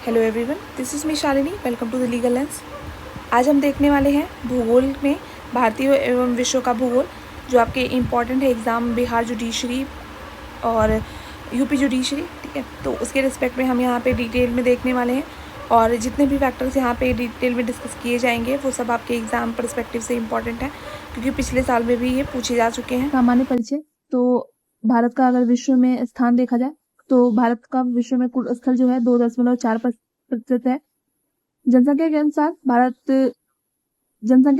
Hello everyone, this is me Shalini. Welcome to the legal lens. आज हम देखने वाले हैं भूगोल में भारतीय एवं विश्व का भूगोल, जो आपके इम्पॉर्टेंट है एग्ज़ाम बिहार जुडिशरी और यूपी जुडिशरी। ठीक है, तो उसके रिस्पेक्ट में हम यहाँ पे डिटेल में देखने वाले हैं और जितने भी फैक्टर्स यहाँ पे डिटेल में डिस्कस किए जाएंगे वो सब आपके एग्ज़ाम परस्पेक्टिव से इम्पॉर्टेंट है, क्योंकि पिछले साल में भी ये पूछे जा चुके हैं। सामान्य परिचय। तो भारत का अगर विश्व में स्थान देखा जाए तो भारत का विश्व में कुल स्थल जो है 2.4% है। जनसंख्या के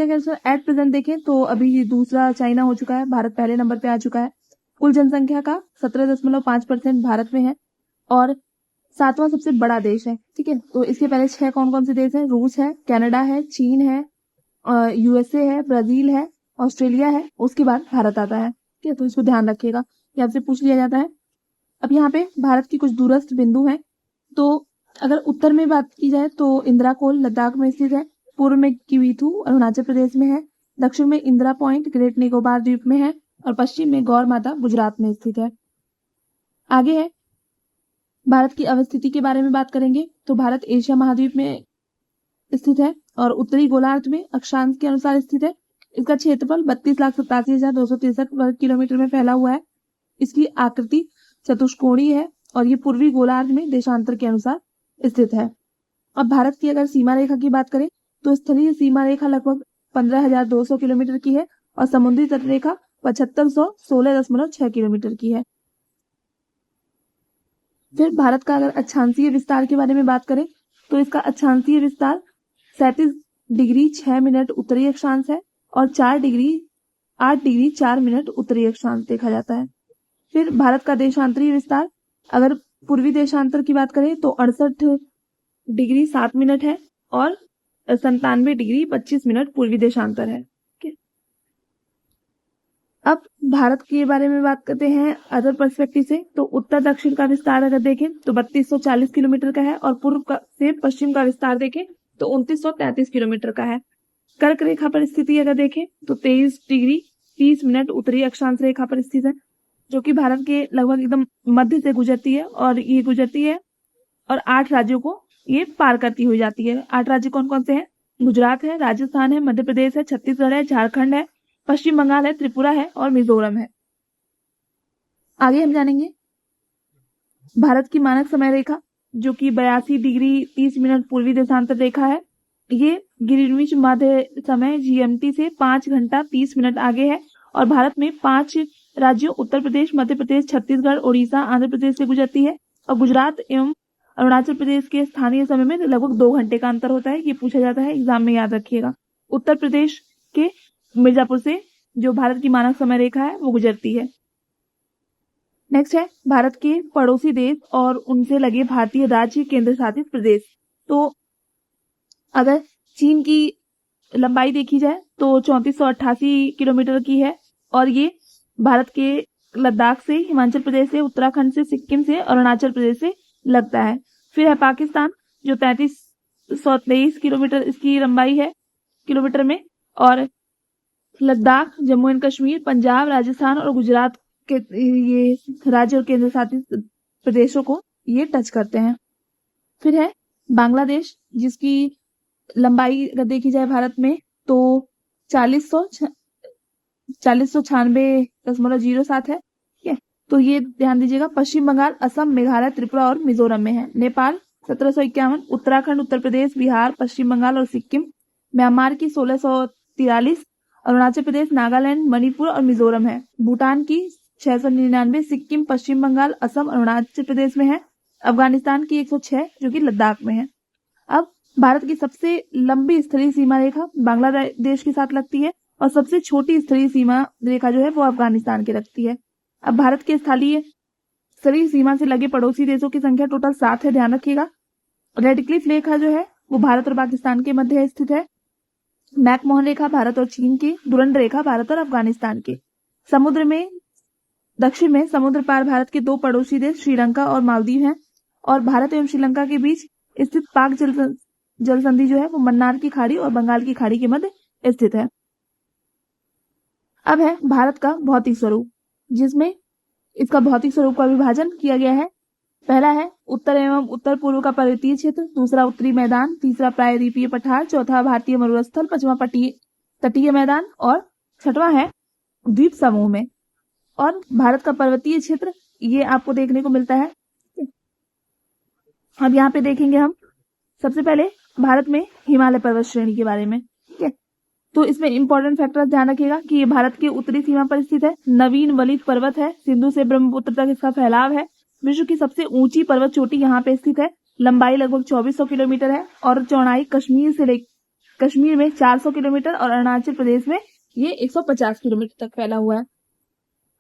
अनुसार एट प्रेजेंट देखें तो अभी दूसरा चाइना हो चुका है, भारत पहले नंबर पे आ चुका है। कुल जनसंख्या का 17.5% भारत में है और 7वां सबसे बड़ा देश है। ठीक है, तो इसके पहले 6 कौन कौन से देश है? रूस है, कनाडा है, चीन है, यूएसए है, ब्राजील है, ऑस्ट्रेलिया है, उसके बाद भारत आता है। ठीक है, तो इसको ध्यान रखिएगा, ये आपसे पूछ लिया जाता है। अब यहाँ पे भारत की कुछ दूरस्थ बिंदु हैं। तो अगर उत्तर में बात की जाए तो इंदिरा कोल लद्दाख में स्थित है, पूर्व में किवीथू अरुणाचल प्रदेश में है, दक्षिण में इंदिरा पॉइंट ग्रेट निकोबार द्वीप में है और पश्चिम में गौर माता गुजरात में स्थित है। आगे है भारत की अवस्थिति के बारे में बात करेंगे तो भारत एशिया महाद्वीप में स्थित है और उत्तरी गोलार्ध में अक्षांश के अनुसार स्थित है। इसका क्षेत्रफल 32,87,263 वर्ग किलोमीटर में फैला हुआ है। इसकी आकृति चतुष्कोणीय है और ये पूर्वी गोलार्ध में देशांतर के अनुसार स्थित है। अब भारत की अगर सीमा रेखा की बात करें तो स्थलीय सीमा रेखा लगभग 15,200 किलोमीटर की है और समुद्री तट रेखा 7516.6 किलोमीटर की है। फिर भारत का अगर अक्षांशीय विस्तार के बारे में बात करें तो इसका अक्षांशीय विस्तार 37 डिग्री 6 मिनट उत्तरी अक्षांश है और 8 डिग्री 4 मिनट उत्तरी अक्षांश देखा जाता है। फिर भारत का देशांतरीय विस्तार, अगर पूर्वी देशांतर की बात करें तो 68 डिग्री 7 मिनट है और 97 डिग्री 25 मिनट पूर्वी देशांतर है। अब भारत के बारे में बात करते हैं अदर पर्सपेक्टिव से। तो उत्तर दक्षिण का विस्तार अगर देखें तो 3240 किलोमीटर का है और पूर्व से पश्चिम का विस्तार देखें तो 2933 किलोमीटर का है। कर्क रेखा पर स्थिति अगर देखें तो 23 डिग्री 30 मिनट उत्तरी अक्षांश रेखा पर स्थित है, जो कि भारत के लगभग एकदम मध्य से गुजरती है और 8 राज्यों को ये पार करती हुई जाती है। 8 राज्य कौन कौन से हैं? गुजरात है, राजस्थान है, मध्य प्रदेश है, छत्तीसगढ़ है, झारखंड है, पश्चिम बंगाल है, त्रिपुरा है और मिजोरम है। आगे हम जानेंगे भारत की मानक समय रेखा, जो कि 82 डिग्री 30 मिनट पूर्वी देशांतर रेखा है। ये ग्रीनविच मध्य समय जीएमटी से 5 घंटा 30 मिनट आगे है और भारत में 5 राज्यों उत्तर प्रदेश, मध्य प्रदेश, छत्तीसगढ़, ओडिशा, आंध्र प्रदेश से गुजरती है और गुजरात एवं अरुणाचल प्रदेश के स्थानीय समय में लगभग 2 घंटे का अंतर होता है। ये पूछा जाता है, एग्जाम में याद रखिएगा। उत्तर प्रदेश के मिर्जापुर से जो भारत की मानक समय रेखा है वो गुजरती है। नेक्स्ट है भारत के पड़ोसी देश और उनसे लगे भारतीय राज्य केंद्र शासित प्रदेश। तो अगर चीन की लंबाई देखी जाए तो 3488 किलोमीटर की है और ये भारत के लद्दाख से, हिमाचल प्रदेश से, उत्तराखंड से, सिक्किम से, अरुणाचल प्रदेश से लगता है। फिर है पाकिस्तान, जो 3323 किलोमीटर इसकी लंबाई है किलोमीटर में, और लद्दाख, जम्मू एंड कश्मीर, पंजाब, राजस्थान और गुजरात के ये राज्य और केंद्र शासित प्रदेशों को ये टच करते हैं। फिर है बांग्लादेश, जिसकी लंबाई अगर देखी जाए भारत में तो 4096.07 है। ठीक है, तो ये ध्यान दीजिएगा। पश्चिम बंगाल, असम, मेघालय, त्रिपुरा और मिजोरम में है। नेपाल 1751, उत्तराखंड, उत्तर प्रदेश, बिहार, पश्चिम बंगाल और सिक्किम। म्यांमार की 1643, अरुणाचल प्रदेश, नागालैंड, मणिपुर और मिजोरम है। भूटान की 699, सिक्किम, पश्चिम बंगाल, असम, अरुणाचल प्रदेश में है। अफगानिस्तान की 106 जो कि लद्दाख में है। अब भारत की सबसे लंबी स्थलीय सीमा रेखा बांग्लादेश के साथ लगती है और सबसे छोटी स्थलीय सीमा रेखा जो है वो अफगानिस्तान की लगती है। अब भारत के स्थलीय सीमा से लगे पड़ोसी देशों की संख्या टोटल 7 है, ध्यान रखिएगा। रेड क्लिफ रेखा जो है वो भारत और पाकिस्तान के मध्य स्थित है। मैकमोहन रेखा भारत और चीन की। दुरंड रेखा भारत और अफगानिस्तान की। समुद्र में दक्षिण में समुद्र पार भारत के 2 पड़ोसी देश श्रीलंका और मालदीव हैं और भारत एवं श्रीलंका के बीच स्थित पाक जल संधि जो है वो मन्नार की खाड़ी और बंगाल की खाड़ी के मध्य स्थित है। अब है भारत का भौतिक स्वरूप, जिसमें इसका भौतिक स्वरूप का विभाजन किया गया है पहला है उत्तर एवं उत्तर पूर्व का पर्वतीय क्षेत्र, दूसरा उत्तरी मैदान, तीसरा प्रायद्वीपीय पठार, चौथा भारतीय मरुस्थल, पांचवा तटीय मैदान और छठवां है द्वीप समूह में। और भारत का पर्वतीय क्षेत्र ये आपको देखने को मिलता है। अब यहाँ पे देखेंगे हम सबसे पहले भारत में हिमालय पर्वत श्रेणी के बारे में। ठीक है, तो इसमें इंपॉर्टेंट फैक्टर ध्यान रखिएगा कि ये भारत की उत्तरी सीमा पर स्थित है, नवीन वलित पर्वत है, सिंधु से ब्रह्मपुत्र तक इसका फैलाव है, विश्व की सबसे ऊंची पर्वत चोटी यहाँ पे स्थित है, लंबाई लगभग 2400 किलोमीटर है और चौड़ाई कश्मीर में 400 किलोमीटर और अरुणाचल प्रदेश में ये 150 किलोमीटर तक फैला हुआ है।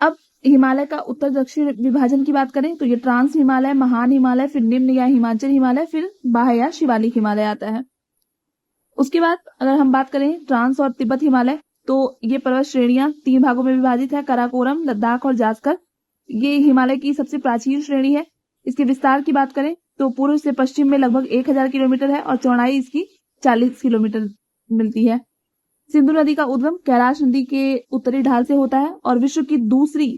अब हिमालय का उत्तर दक्षिण विभाजन की बात करें तो ये ट्रांस हिमालय, महान हिमालय, फिर निम्न या हिमाचल हिमालय, फिर बाह्य या शिवालिक हिमालय आता है। उसके बाद अगर हम बात करें ट्रांस और तिब्बत हिमालय तो ये पर्वत श्रेणियां 3 भागों में विभाजित है, काराकोरम, लद्दाख और जास्कर। ये हिमालय की सबसे प्राचीन श्रेणी है। इसके विस्तार की बात करें तो पूर्व से पश्चिम में लगभग 1000 किलोमीटर है और चौड़ाई इसकी 40 किलोमीटर मिलती है। सिंधु नदी का उद्गम कैलाश नदी के उत्तरी ढाल से होता है और विश्व की दूसरी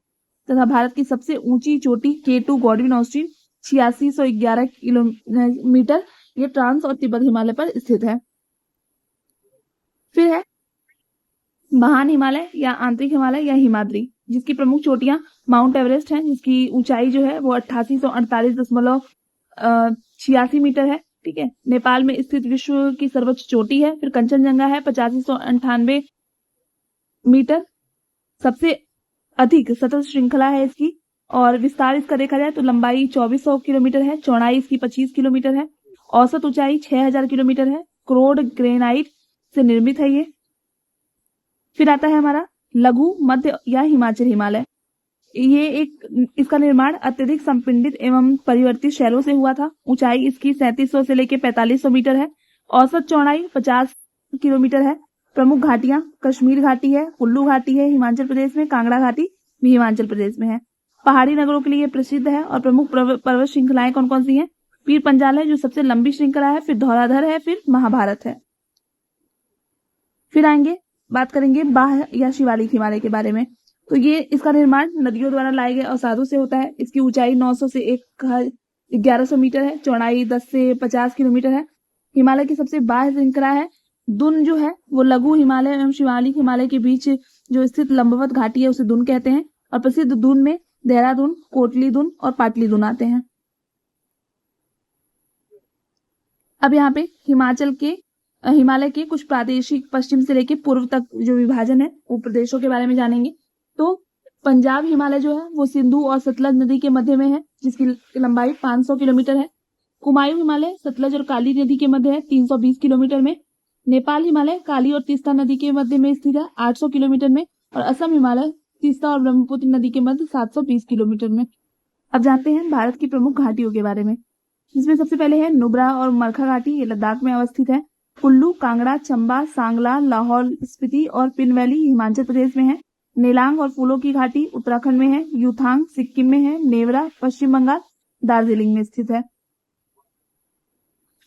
तथा भारत की सबसे ऊंची चोटी K2 गॉडविन ऑस्टिन 8611 किलोमीटर ये ट्रांस और तिब्बत हिमालय पर स्थित है। फिर है महान हिमालय या आंतरिक हिमालय या हिमाद्री, जिसकी प्रमुख चोटियां माउंट एवरेस्ट है, जिसकी ऊंचाई जो है वो 8848.86 मीटर है। ठीक है, नेपाल में स्थित विश्व की सर्वोच्च चोटी है। फिर कंचनजंगा है 8598 मीटर, सबसे अधिक सतत श्रृंखला है इसकी। और विस्तार इसका देखा जाए तो लंबाई 2400 किलोमीटर है, चौड़ाई इसकी 25 किलोमीटर है, औसत ऊंचाई 6000 किलोमीटर है, क्रोड ग्रेनाइट से निर्मित है ये। फिर आता है हमारा लघु मध्य या हिमाचल हिमालय। इसका निर्माण अत्यधिक संपिंडित एवं परिवर्तित शैलों से हुआ था। ऊंचाई इसकी 3700 से लेकर 4500 मीटर है, औसत चौड़ाई 50 किलोमीटर है। प्रमुख घाटियां कश्मीर घाटी है, कुल्लू घाटी है हिमाचल प्रदेश में, कांगड़ा घाटी भी हिमाचल प्रदेश में है। पहाड़ी नगरों के लिए प्रसिद्ध है और प्रमुख पर्वत श्रृंखलाएं कौन कौन सी हैं? पीर पंजाल है जो सबसे लंबी श्रृंखला है, फिर धौलाधर है, फिर महाभारत है। फिर आएंगे बात करेंगे बाह्य या शिवालिक हिमालय के बारे में। तो ये इसका निर्माण नदियों द्वारा लाए गए अवसादों से होता है। इसकी ऊंचाई 900 से 1100 मीटर है, चौड़ाई 10 से 50 किलोमीटर है। हिमालय की सबसे बाह्य श्रृंखला है दुन जो है वो लघु हिमालय एवं शिवालिक हिमालय के बीच जो स्थित लंबवत घाटी है उसे दुन कहते हैं। और प्रसिद्ध दुन में देहरादून, कोटली दुन और पाटली दुन आते हैं। अब यहाँ पे हिमालय के कुछ प्रादेशिक पश्चिम से लेकर पूर्व तक जो विभाजन है वो प्रदेशों के बारे में जानेंगे। तो पंजाब हिमालय जो है वो सिंधु और सतलज नदी के मध्य में है, जिसकी लंबाई 500 किलोमीटर है। कुमायूं हिमालय सतलज और काली नदी के मध्य है 320 किलोमीटर में। नेपाल हिमालय काली और तीस्ता नदी के मध्य में स्थित है 800 किलोमीटर में। और असम हिमालय तीस्ता और ब्रह्मपुत्र नदी के मध्य 720 किलोमीटर में। अब जानते हैं भारत की प्रमुख घाटियों के बारे में, जिसमें सबसे पहले है नुब्रा और मरखा घाटी, ये लद्दाख में अवस्थित है। कुल्लू, कांगड़ा, चंबा, सांगला, लाहौल स्पीति और पिन वैली हिमाचल प्रदेश में है। नेलांग और फूलों की घाटी उत्तराखंड में है। यूथांग सिक्किम में है। नेवरा पश्चिम बंगाल, दार्जिलिंग में स्थित है।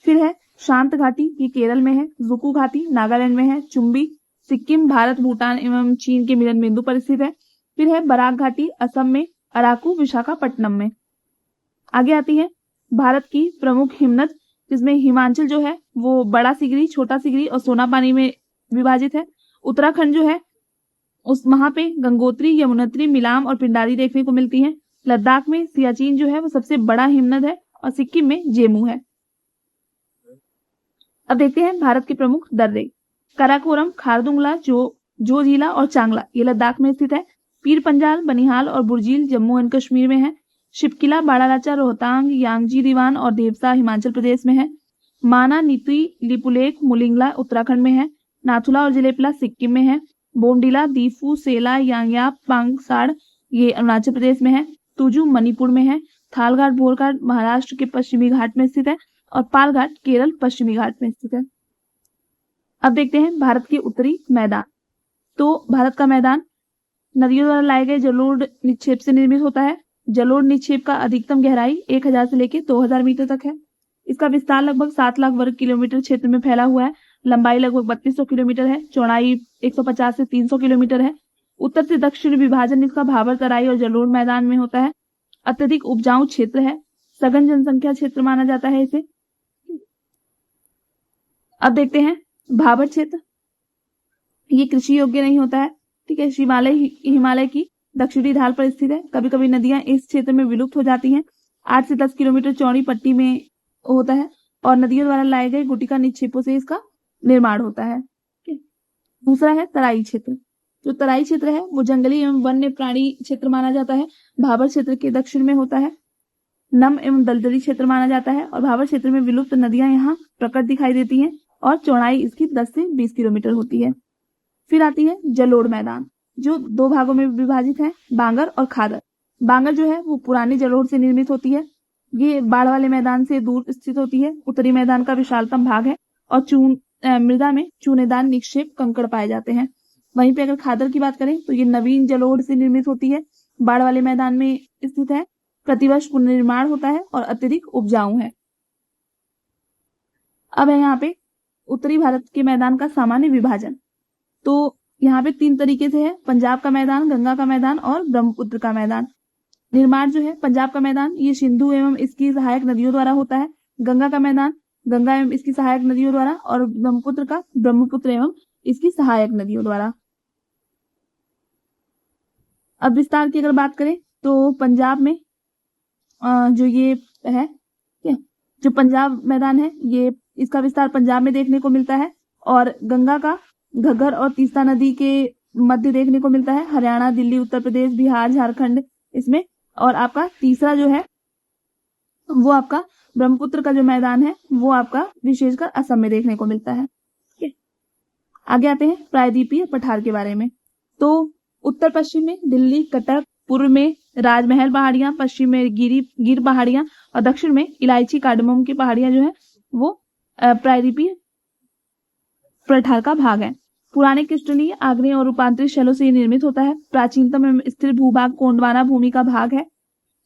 फिर है शांत घाटी, ये केरल में है। जुकू घाटी नागालैंड में है। चुम्बी सिक्किम, भारत, भूटान एवं चीन के मिलन बिंदु पर स्थित है। फिर है बराक घाटी असम में, अराकू विशाखापट्टनम में। आगे आती है भारत की प्रमुख हिमनद, जिसमें हिमाचल जो है वो बड़ा सिगरी, छोटा सिगरी और सोनापानी में विभाजित है। उत्तराखंड जो है वहां पे गंगोत्री, यमुनोत्री, मिलाम और पिंडारी देखने को मिलती है। लद्दाख में सियाचिन जो है वो सबसे बड़ा हिमनद है और सिक्किम में जेमू है। अब देखते हैं भारत के प्रमुख दर्रे। काराकोरम, खारदुंगला, जोजिला और चांगला ये लद्दाख में स्थित है। पीर पंजाल, बनिहाल और बुर्जील जम्मू एंड कश्मीर में है। शिपकिला, बाड़ालाचा, रोहतांग, यांगजी दीवान और देवसा हिमाचल प्रदेश में है। माना, नीति, लिपुलेख, मुलिंगला उत्तराखंड में है। नाथुला और जिलेपला सिक्किम में है। बोमडीला, दीफू, सेला, यांगयाप, पांगसाड़ ये अरुणाचल प्रदेश में है। तुजू मणिपुर में है। थालघाट, भोरघाट महाराष्ट्र के पश्चिमी घाट में स्थित है और पालघाट केरल पश्चिमी घाट में स्थित है। अब देखते हैं भारत के उत्तरी मैदान। तो भारत का मैदान नदियों द्वारा लाए गए जलोढ़ निक्षेप से निर्मित होता है। जलोढ़ निक्षेप का अधिकतम गहराई 1000 से लेकर 2000 मीटर तक है। इसका विस्तार लगभग 7 लाख वर्ग किलोमीटर क्षेत्र में फैला हुआ है। लंबाई लगभग 3200 किलोमीटर है। चौड़ाई 150 से 300 किलोमीटर है। उत्तर से दक्षिण विभाजन इसका भाबर तराई और जलोढ़ मैदान में होता है। अत्यधिक उपजाऊ क्षेत्र है। सघन जनसंख्या क्षेत्र माना जाता है इसे। अब देखते हैं भाबर क्षेत्र। ये कृषि योग्य नहीं होता है, ठीक है। हिमालय की दक्षिणी ढाल पर स्थित है। कभी कभी नदियां इस क्षेत्र में विलुप्त हो जाती हैं। 8 से 10 किलोमीटर चौड़ी पट्टी में होता है और नदियों द्वारा लाए गए गुटिका निक्षेपों से इसका निर्माण होता है। दूसरा है तराई क्षेत्र। जो तराई क्षेत्र है वो जंगली एवं वन्य प्राणी क्षेत्र माना जाता है। भाबर क्षेत्र के दक्षिण में होता है। नम एवं दलदली क्षेत्र माना जाता है और भाबर क्षेत्र में विलुप्त नदियां यहाँ प्रकट दिखाई देती हैं और चौड़ाई इसकी 10 से 20 किलोमीटर होती है। फिर आती है जलोढ़ मैदान, जो 2 भागों में विभाजित है, बांगर और खादर। बांगर जो है वो पुरानी जलोढ़ से निर्मित होती है। ये बाढ़ वाले मैदान से दूर स्थित होती है। उत्तरी मैदान का विशालतम भाग है और मृदा में चूनेदार निक्षेप कंकड़ पाए जाते हैं। वहीं पे अगर खादर की बात करें तो ये नवीन जलोढ़ से निर्मित होती है, बाढ़ वाले मैदान में स्थित है, प्रतिवर्ष पुनर्निर्माण होता है और अत्यधिक उपजाऊ है। अब है यहाँ पे उत्तरी भारत के मैदान का सामान्य विभाजन। तो यहाँ पे 3 तरीके से है, पंजाब का मैदान, गंगा का मैदान और ब्रह्मपुत्र का मैदान। निर्माण जो है पंजाब का मैदान ये सिंधु एवं इसकी सहायक नदियों द्वारा होता है। गंगा का मैदान गंगा एवं इसकी सहायक नदियों द्वारा और ब्रह्मपुत्र का ब्रह्मपुत्र एवं इसकी सहायक नदियों द्वारा। अब विस्तार की अगर बात करें तो पंजाब में जो ये है, जो पंजाब मैदान है ये इसका विस्तार पंजाब में देखने को मिलता है और गंगा का घग्गर और तीस्ता नदी के मध्य देखने को मिलता है, हरियाणा, दिल्ली, उत्तर प्रदेश, बिहार, झारखंड इसमें। और आपका तीसरा जो है वो आपका ब्रह्मपुत्र का जो मैदान है वो आपका विशेषकर असम में देखने को मिलता है। आगे आते हैं प्रायद्वीपीय पठार के बारे में। तो उत्तर पश्चिम में दिल्ली, कटक, पूर्व में राजमहल पहाड़ियां, पश्चिम में गिर पहाड़ियां और दक्षिण में इलायची कार्डमम की पहाड़ियां जो है वो प्रायद्वीपीय पठार का भाग है। पुराने क्रिस्टलीय, आग्नेय और रूपांतरित शैलों से निर्मित होता है। प्राचीनतम एवं स्थिर भूभाग गोंडवाना भूमि का भाग है।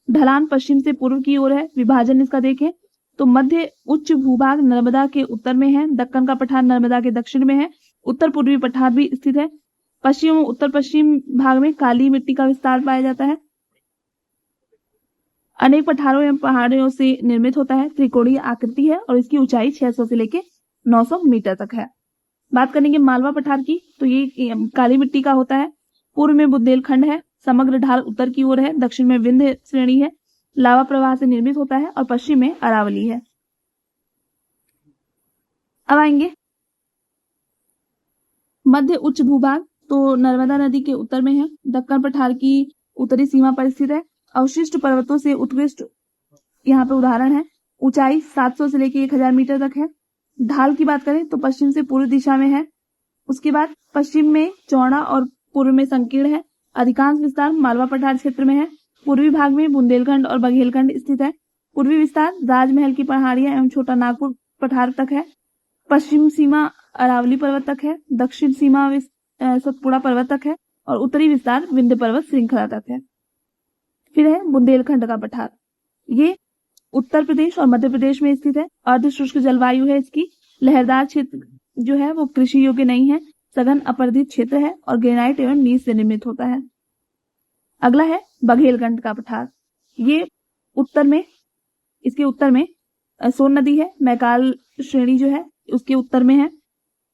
ढलान पश्चिम से पूर्व की ओर है। विभाजन इसका देखें तो मध्य उच्च भूभाग नर्मदा के उत्तर में है। दक्कन का पठार नर्मदा के दक्षिण में है। उत्तर पूर्वी पठार भी स्थित है। पश्चिम और उत्तर पश्चिम भाग में काली मिट्टी का विस्तार पाया जाता है। अनेक पठारों एवं पहाड़ियों से निर्मित होता है। त्रिकोणीय आकृति है और इसकी ऊंचाई 600 से लेकर 900 मीटर तक है। बात करेंगे मालवा पठार की तो ये काली मिट्टी का होता है। पूर्व में बुंदेलखंड है। समग्र ढाल उत्तर की ओर है। दक्षिण में विंध्य श्रेणी है। लावा प्रवाह से निर्मित होता है और पश्चिम में अरावली है। अब आएंगे मध्य उच्च भूभाग, तो नर्मदा नदी के उत्तर में है। दक्कन पठार की उत्तरी सीमा पर स्थित है। अवशिष्ट पर्वतों से उत्कृष्ट यहाँ पे उदाहरण है। ऊंचाई 700 से लेकर 1000 मीटर तक है। ढाल की बात करें तो पश्चिम से पूर्व दिशा में है। उसके बाद पश्चिम में चौड़ा और पूर्व में संकीर्ण है। अधिकांश विस्तार मालवा पठार क्षेत्र में है। पूर्वी भाग में बुंदेलखंड और बघेलखंड स्थित है। पूर्वी विस्तार राजमहल की पहाड़ियां एवं छोटा नागपुर पठार तक है। पश्चिम सीमा अरावली पर्वत तक है। दक्षिण सीमा सतपुड़ा पर्वत तक है और उत्तरी विस्तार विंध्य पर्वत श्रृंखला तक है। फिर है बुंदेलखंड का पठार। ये उत्तर प्रदेश और मध्य प्रदेश में स्थित है। अर्ध शुष्क जलवायु है इसकी। लहरदार क्षेत्र जो है वो कृषि योग्य नहीं है। सघन अपर्दित क्षेत्र है और ग्रेनाइट एवं नीस से निर्मित होता है। अगला है बघेलखंड का पठार। ये उत्तर में, इसके उत्तर में सोन नदी है। मैकाल श्रेणी जो है उसके उत्तर में है।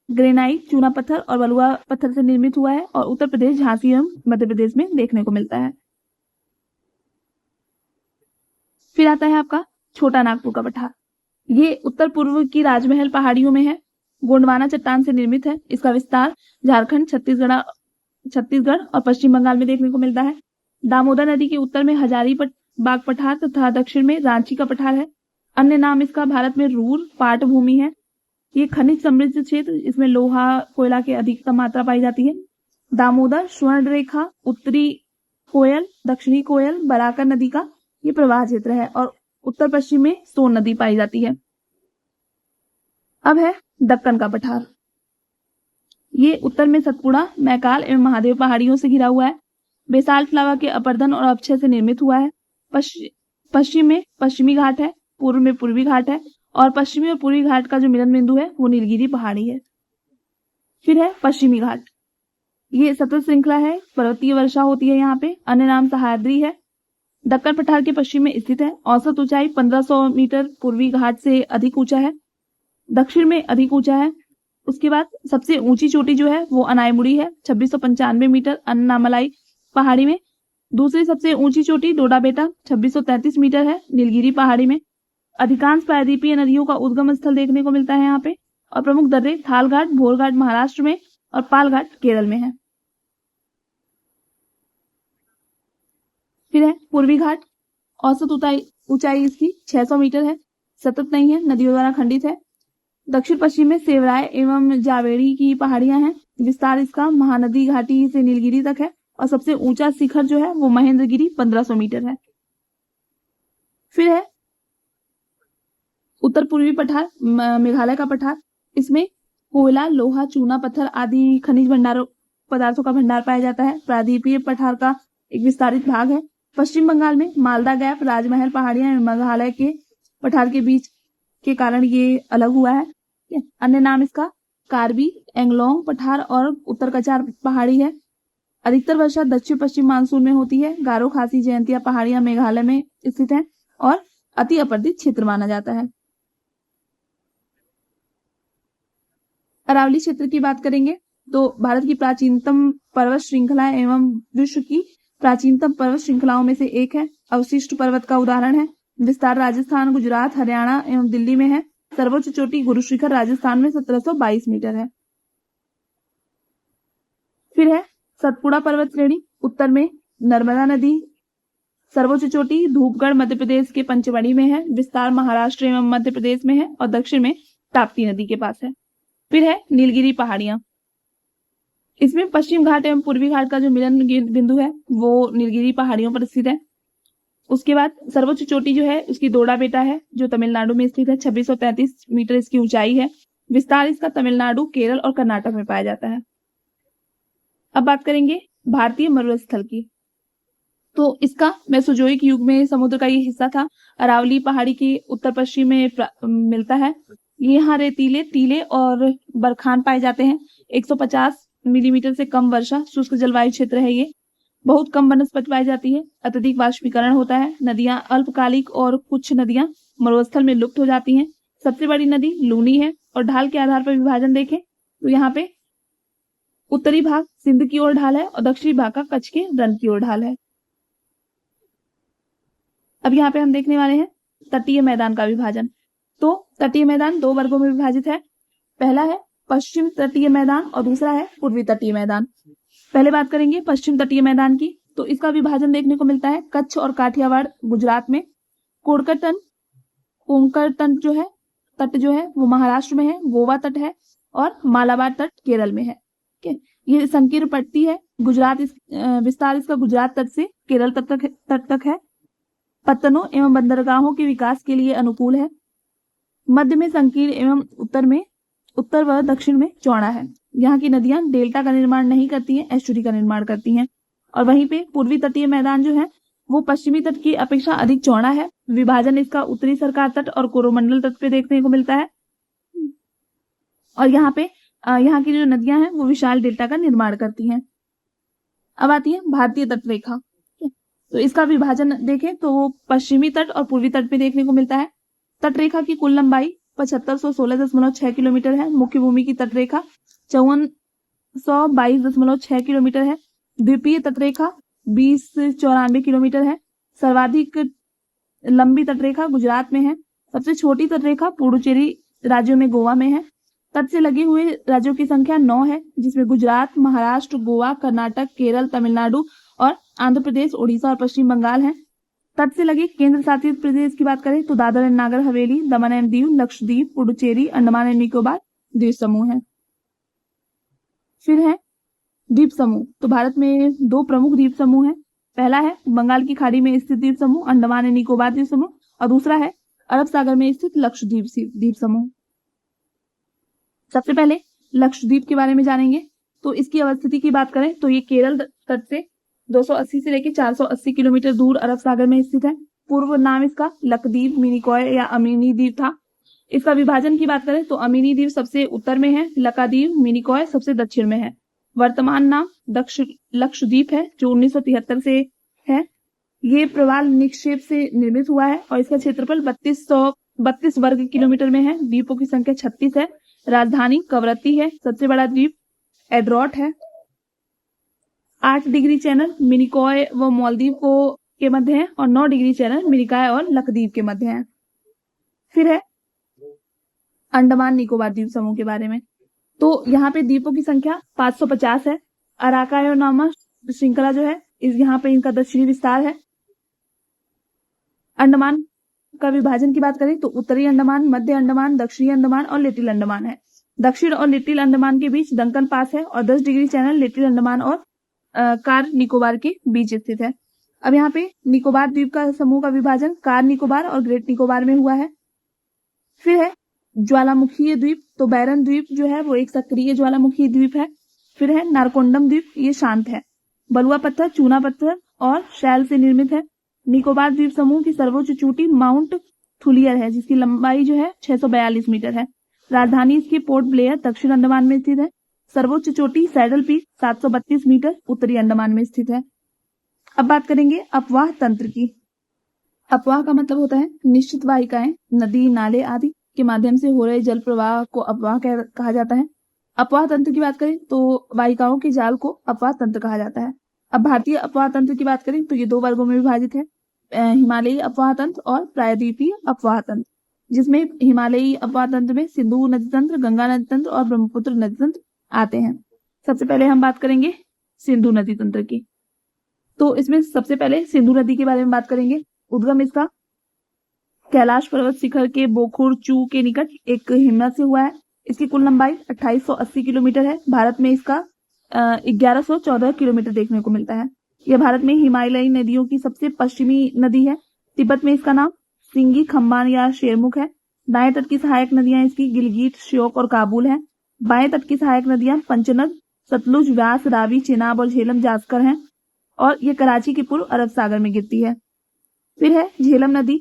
ग्रेनाइट, चूना पत्थर और बलुआ पत्थर से निर्मित हुआ है और उत्तर प्रदेश, झांसी एवं मध्य प्रदेश में देखने को मिलता है। फिर आता है आपका छोटा नागपुर का पठार। ये उत्तर पूर्व की राजमहल पहाड़ियों में है। गोंडवाना चट्टान से निर्मित है। इसका विस्तार झारखंड, छत्तीसगढ़ और पश्चिम बंगाल में देखने को मिलता है। दामोदर नदी के उत्तर में हजारीबाग पठार तथा दक्षिण में रांची का पठार है। अन्य नाम इसका भारत में रूर पाट भूमि है। ये खनिज समृद्ध क्षेत्र, इसमें लोहा, कोयला की अधिकतम मात्रा पाई जाती है। दामोदर, स्वर्ण रेखा, उत्तरी कोयल, दक्षिणी कोयल, बराकर नदी का ये प्रवाह क्षेत्र है और उत्तर पश्चिम में सोन नदी पाई जाती है। अब है दक्कन का पठार। ये उत्तर में सतपुड़ा, मैकाल एवं महादेव पहाड़ियों से घिरा हुआ है। बेसाल्ट लावा के अपर्दन और अपक्षय से निर्मित हुआ है। पश्चिम में पश्चिमी घाट है। पूर्व में पूर्वी घाट है और पश्चिमी और पूर्वी घाट का जो मिलन बिंदु है वो नीलगिरी पहाड़ी है। फिर है पश्चिमी घाट। ये सतत श्रृंखला है। पर्वतीय वर्षा होती है यहाँ पे। अन्य नाम सह्याद्री है। दक्कन पठार के पश्चिम में स्थित है। औसत ऊंचाई 1500 मीटर, पूर्वी घाट से अधिक ऊंचा है, दक्षिण में अधिक ऊंचा है। उसके बाद सबसे ऊंची चोटी जो है वो अनायमुड़ी है, 2695 मीटर अन्नामलाई पहाड़ी में। दूसरी सबसे ऊंची चोटी डोडा बेटा 2633 मीटर है, नीलगिरी पहाड़ी में। अधिकांश प्रायद्वीपीय नदियों का उद्गम स्थल देखने को मिलता है यहाँ पे। और प्रमुख दर्रे थाल घाट, भोर घाट महाराष्ट्र में और पाल घाट केरल में है। फिर है पूर्वी घाट। औसत ऊंचाई इसकी 600 मीटर है, सतत नहीं है, नदियों द्वारा खंडित है। दक्षिण पश्चिम में सेवराय एवं जावेरी की पहाड़ियां हैं। विस्तार इसका महानदी घाटी से नीलगिरी तक है और सबसे ऊंचा शिखर जो है वो महेंद्रगिरी 1500 मीटर है। फिर है उत्तर पूर्वी पठार, मेघालय का पठार। इसमें कोयला, लोहा, चूना पत्थर आदि खनिज पदार्थों का भंडार पाया जाता है। प्रायद्वीपीय पठार का एक विस्तारित भाग है। पश्चिम बंगाल में मालदा गैप, राजमहल पहाड़ियां मेघालय के पठार के बीच के कारण ये अलग हुआ है। अन्य नाम इसका कार्बी एंगलोंग पठार और उत्तर कचार पहाड़ी है। अधिकतर वर्षा दक्षिण पश्चिम मानसून में होती है। गारो खासी जयंतिया पहाड़ियां मेघालय में स्थित हैं और अति अपर्दित क्षेत्र माना जाता है। अरावली क्षेत्र की बात करेंगे तो भारत की प्राचीनतम पर्वत श्रृंखला एवं विश्व की प्राचीनतम पर्वत श्रृंखलाओं में से एक है। अवशिष्ट पर्वत का उदाहरण है। विस्तार राजस्थान, गुजरात, हरियाणा एवं दिल्ली में है। सर्वोच्च चोटी गुरु शिखर राजस्थान में 1722 मीटर है। फिर है सतपुड़ा पर्वत श्रेणी, उत्तर में नर्मदा नदी। सर्वोच्च चोटी धूपगढ़ मध्य प्रदेश के पंचमढ़ी में है। विस्तार महाराष्ट्र एवं मध्य प्रदेश में है और दक्षिण में ताप्ती नदी के पास है। फिर है नीलगिरी पहाड़ियां। इसमें पश्चिम घाट एवं पूर्वी घाट का जो मिलन बिंदु है वो नीलगिरी पहाड़ियों पर स्थित है। उसके बाद सर्वोच्च चोटी जो है उसकी डोडा बेटा है जो तमिलनाडु में स्थित है। 2633 मीटर इसकी ऊंचाई है। विस्तार इसका तमिलनाडु, केरल और कर्नाटक में पाया जाता है। अब बात करेंगे भारतीय मरुस्थल की। तो इसका मेसोजोइक युग में समुद्र का ये हिस्सा था। अरावली पहाड़ी के उत्तर पश्चिम में मिलता है। यहाँ रेतीले, टीले और बरखान पाए जाते हैं। 150 मिलीमीटर से कम वर्षा, शुष्क जलवायु क्षेत्र है ये। बहुत कम वनस्पति पाई जाती है। अत्यधिक वाष्पीकरण होता है। नदियां अल्पकालिक और कुछ नदियां मरुस्थल में लुप्त हो जाती हैं। सबसे बड़ी नदी लूनी है और ढाल के आधार पर विभाजन देखें तो यहाँ पे उत्तरी भाग सिंध की ओर ढाल है और दक्षिणी भाग का कच्छ के रन की ओर ढाल है। अब यहाँ पे हम देखने वाले हैं तटीय मैदान का विभाजन। तो तटीय मैदान दो वर्गों में विभाजित है। पहला है पश्चिम तटीय मैदान और दूसरा है पूर्वी तटीय मैदान। पहले बात करेंगे पश्चिम तटीय मैदान की। तो इसका विभाजन देखने को मिलता है कच्छ और काठियावाड़ गुजरात में। कोंकण तट जो है वो महाराष्ट्र में है। गोवा तट है और मालाबार तट केरल में है। ये संकीर्ण पट्टी है। विस्तार इसका गुजरात तट से केरल तट तक है। पत्तनों एवं बंदरगाहों के विकास के लिए अनुकूल है। मध्य में संकीर्ण एवं उत्तर व दक्षिण में चौड़ा है। यहाँ की नदियां डेल्टा का निर्माण नहीं करती हैं, एस्चुरी का निर्माण करती हैं। और वहीं पे पूर्वी तटीय मैदान जो है वो पश्चिमी तट की अपेक्षा अधिक चौड़ा है। विभाजन इसका उत्तरी सरकार तट और कोरोमंडल तट पे देखने को मिलता है। और यहाँ की जो नदियां हैं वो विशाल डेल्टा का निर्माण करती हैं। अब आती है भारतीय तट रेखा। तो इसका विभाजन देखें तो पश्चिमी तट और पूर्वी तट पे देखने को मिलता है। तट रेखा की कुल लंबाई 7516.6 किलोमीटर है। मुख्य भूमि की तट रेखा 5422.6 किलोमीटर है। द्वीपीय तट रेखा 20 से 94 किलोमीटर है। सर्वाधिक लंबी तट रेखा गुजरात में है। सबसे छोटी तट रेखा पुडुचेरी राज्यों में गोवा में है। तट से लगे हुए राज्यों की संख्या 9 है, जिसमें गुजरात, महाराष्ट्र, गोवा, कर्नाटक, केरल, तमिलनाडु और आंध्र प्रदेश, ओडिशा और पश्चिम बंगाल है। तट से लगे केंद्र शासित प्रदेश की बात करें तो Dadar and Nagar Haveli, Daman and Diu, Lakshadweep, Puducherry, Andaman and Nicobar द्वीप समूह है। फिर है द्वीप समूह। तो भारत में 2 प्रमुख द्वीप समूह हैं। पहला है बंगाल की खाड़ी में स्थित द्वीप समूह अंडमान एंड निकोबार द्वीप समूह और दूसरा है अरब सागर में स्थित लक्षद्वीप द्वीप समूह। सबसे पहले लक्षद्वीप के बारे में जानेंगे। तो इसकी अवस्थिति की बात करें तो ये केरल तट से 280 से लेकर 480 किलोमीटर दूर अरब सागर में स्थित है। पूर्व नाम इसका लक्षद्वीप, मिनिकॉय या अमीनी द्वीप था। इसका विभाजन की बात करें तो अमीनी द्वीप सबसे उत्तर में है, लक्षद्वीप, मिनिकॉय सबसे दक्षिण में है। वर्तमान नाम लक्षद्वीप है जो 1973 से है। ये प्रवाल निक्षेप से निर्मित हुआ है और इसका क्षेत्रफल 3232 वर्ग किलोमीटर में है। द्वीपों की संख्या 36 है। राजधानी कवरत्ती है। सबसे बड़ा द्वीप एड्रोट है। 8 डिग्री चैनल मिनिकॉय व मालदीव को के मध्य है और 9 डिग्री चैनल मिनिकॉय और लक्षद्वीप के मध्य है। फिर है अंडमान निकोबार द्वीप समूह के बारे में। तो यहाँ पे द्वीपों की संख्या 550 है। अराकायोनामा श्रृंखला जो है यहाँ पे इनका दक्षिणी विस्तार है। अंडमान का विभाजन की बात करें तो उत्तरी अंडमान, मध्य अंडमान, दक्षिणी अंडमान और लिटिल अंडमान है। दक्षिण और लिटिल अंडमान के बीच डंकन पास है और 10 डिग्री चैनल लिटिल अंडमान और कार निकोबार के बीच स्थित है। अब यहाँ पे निकोबार द्वीप का समूह का विभाजन कार निकोबार और ग्रेट निकोबार में हुआ है। फिर है ज्वालामुखीय द्वीप। तो बैरन द्वीप जो है वो एक सक्रिय ज्वालामुखी द्वीप है। फिर है नारकोंडम द्वीप, ये शांत है। बलुआ पत्थर, चूना पत्थर और शैल से निर्मित है। निकोबार द्वीप समूह की सर्वोच्च चोटी माउंट थुलियर है, जिसकी लंबाई जो है 642 मीटर है। राजधानी इसकी पोर्ट ब्लेयर दक्षिण अंडमान में स्थित है। सर्वोच्च चोटी सैडल पीक 732 मीटर उत्तरी अंडमान में स्थित है। अब बात करेंगे अपवाह तंत्र की। अपवाह का मतलब होता है निश्चित वाहिकाएं, नदी, नाले आदि के माध्यम से हो रहे जल प्रवाह को अपवाह कहा जाता है। अपवाह तंत्र की बात करें तो वाहिकाओं के जाल को अपवाह तंत्र कहा जाता है। अब भारतीय अपवाह तंत्र की बात करें तो ये 2 वर्गों में विभाजित है, हिमालयी अपवाह तंत्र और प्रायद्वीपीय अपवाह तंत्र, जिसमें हिमालयी अपवाह तंत्र में सिंधु नदी तंत्र, गंगा नदी तंत्र और ब्रह्मपुत्र नदी तंत्र आते हैं। सबसे पहले हम बात करेंगे सिंधु नदी तंत्र की। तो इसमें सबसे पहले सिंधु नदी के बारे में बात करेंगे। उद्गम इसका कैलाश पर्वत शिखर के बोखुर चू के निकट एक हिमनद से हुआ है। इसकी कुल लंबाई 2880 किलोमीटर है। भारत में इसका 1114 किलोमीटर देखने को मिलता है। यह भारत में हिमालयी नदियों की सबसे पश्चिमी नदी है। तिब्बत में इसका नाम सिंगी, खम्बान या शेरमुख है। दाएं तट की सहायक नदियां इसकी गिलगिट, श्योक और काबुल हैं। बाएं तट की सहायक नदियां पंचनद, सतलुज, व्यास, रावी, चेनाब और झेलम जास्कर हैं और ये कराची के पूर्व अरब सागर में गिरती है। फिर है झेलम नदी।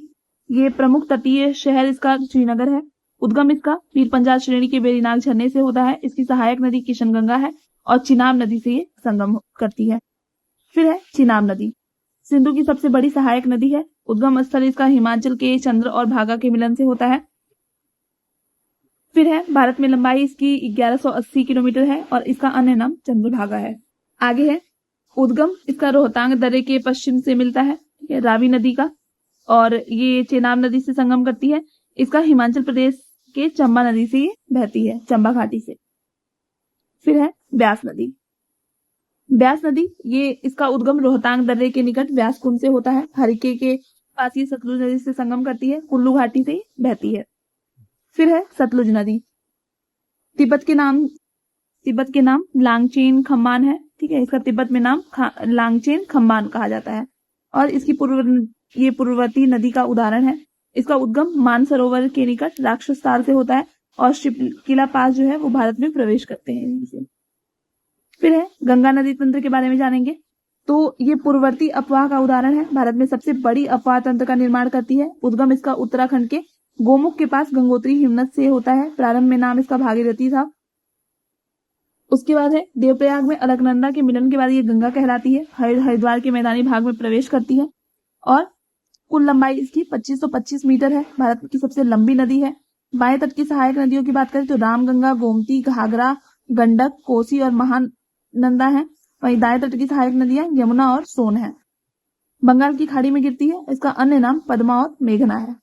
ये प्रमुख तटीय शहर इसका श्रीनगर है। उद्गम इसका पीर पंजाल श्रेणी के बेरीनाग झरने से होता है। इसकी सहायक नदी किशनगंगा है और चिनाब नदी से ये संगम करती है। फिर है चिनाब नदी, सिंधु की सबसे बड़ी सहायक नदी है। उद्गम स्थल इसका हिमाचल के चंद्र और भागा के मिलन से होता है। फिर है भारत में लंबाई इसकी 1180 किलोमीटर है और इसका अन्य नाम चंद्रभागा है। आगे है उद्गम इसका रोहतांग दर्रे के पश्चिम से मिलता है, रावी नदी का, और ये चेनाब नदी से संगम करती है। इसका हिमाचल प्रदेश के चंबा नदी से ये बहती है, चंबा घाटी से। फिर है ब्यास नदी। ब्यास नदी ये इसका उद्गम रोहतांग दर्रे के निकट व्यास कुंड से होता है। हरिके के पास ये सतलुज नदी से संगम करती है, कुल्लू घाटी से बहती है। फिर है सतलुज नदी। तिब्बत के नाम लांगचेन खम्बान है, ठीक है। इसका तिब्बत में नाम लांगचेन खम्बान कहा जाता है और इसकी पूर्ववर्ती नदी का उदाहरण है। इसका उद्गम मानसरोवर के निकट राक्षस ताल से होता है और शिपकिला पास जो है वो भारत में प्रवेश करते हैं। फिर है गंगा नदी तंत्र के बारे में जानेंगे। तो ये पूर्ववर्ती अपवाह का उदाहरण है। भारत में सबसे बड़ी अपवाह तंत्र का निर्माण करती है। उद्गम इसका उत्तराखंड के गोमुख के पास गंगोत्री हिमनद से होता है। प्रारंभ में नाम इसका भागीरथी था। उसके बाद है देवप्रयाग में अलकनंदा के मिलन के बाद ये गंगा कहलाती है। हरिद्वार के मैदानी भाग में प्रवेश करती है और कुल लंबाई इसकी 2525 मीटर है। भारत की सबसे लंबी नदी है। बाएं तट की सहायक नदियों की बात करें तो रामगंगा, गोमती, घाघरा, गंडक, कोसी और महानंदा है। वहीं दाएं तट की सहायक नदियां यमुना और सोन है। बंगाल की खाड़ी में गिरती है। इसका अन्य नाम पद्मा और मेघना है।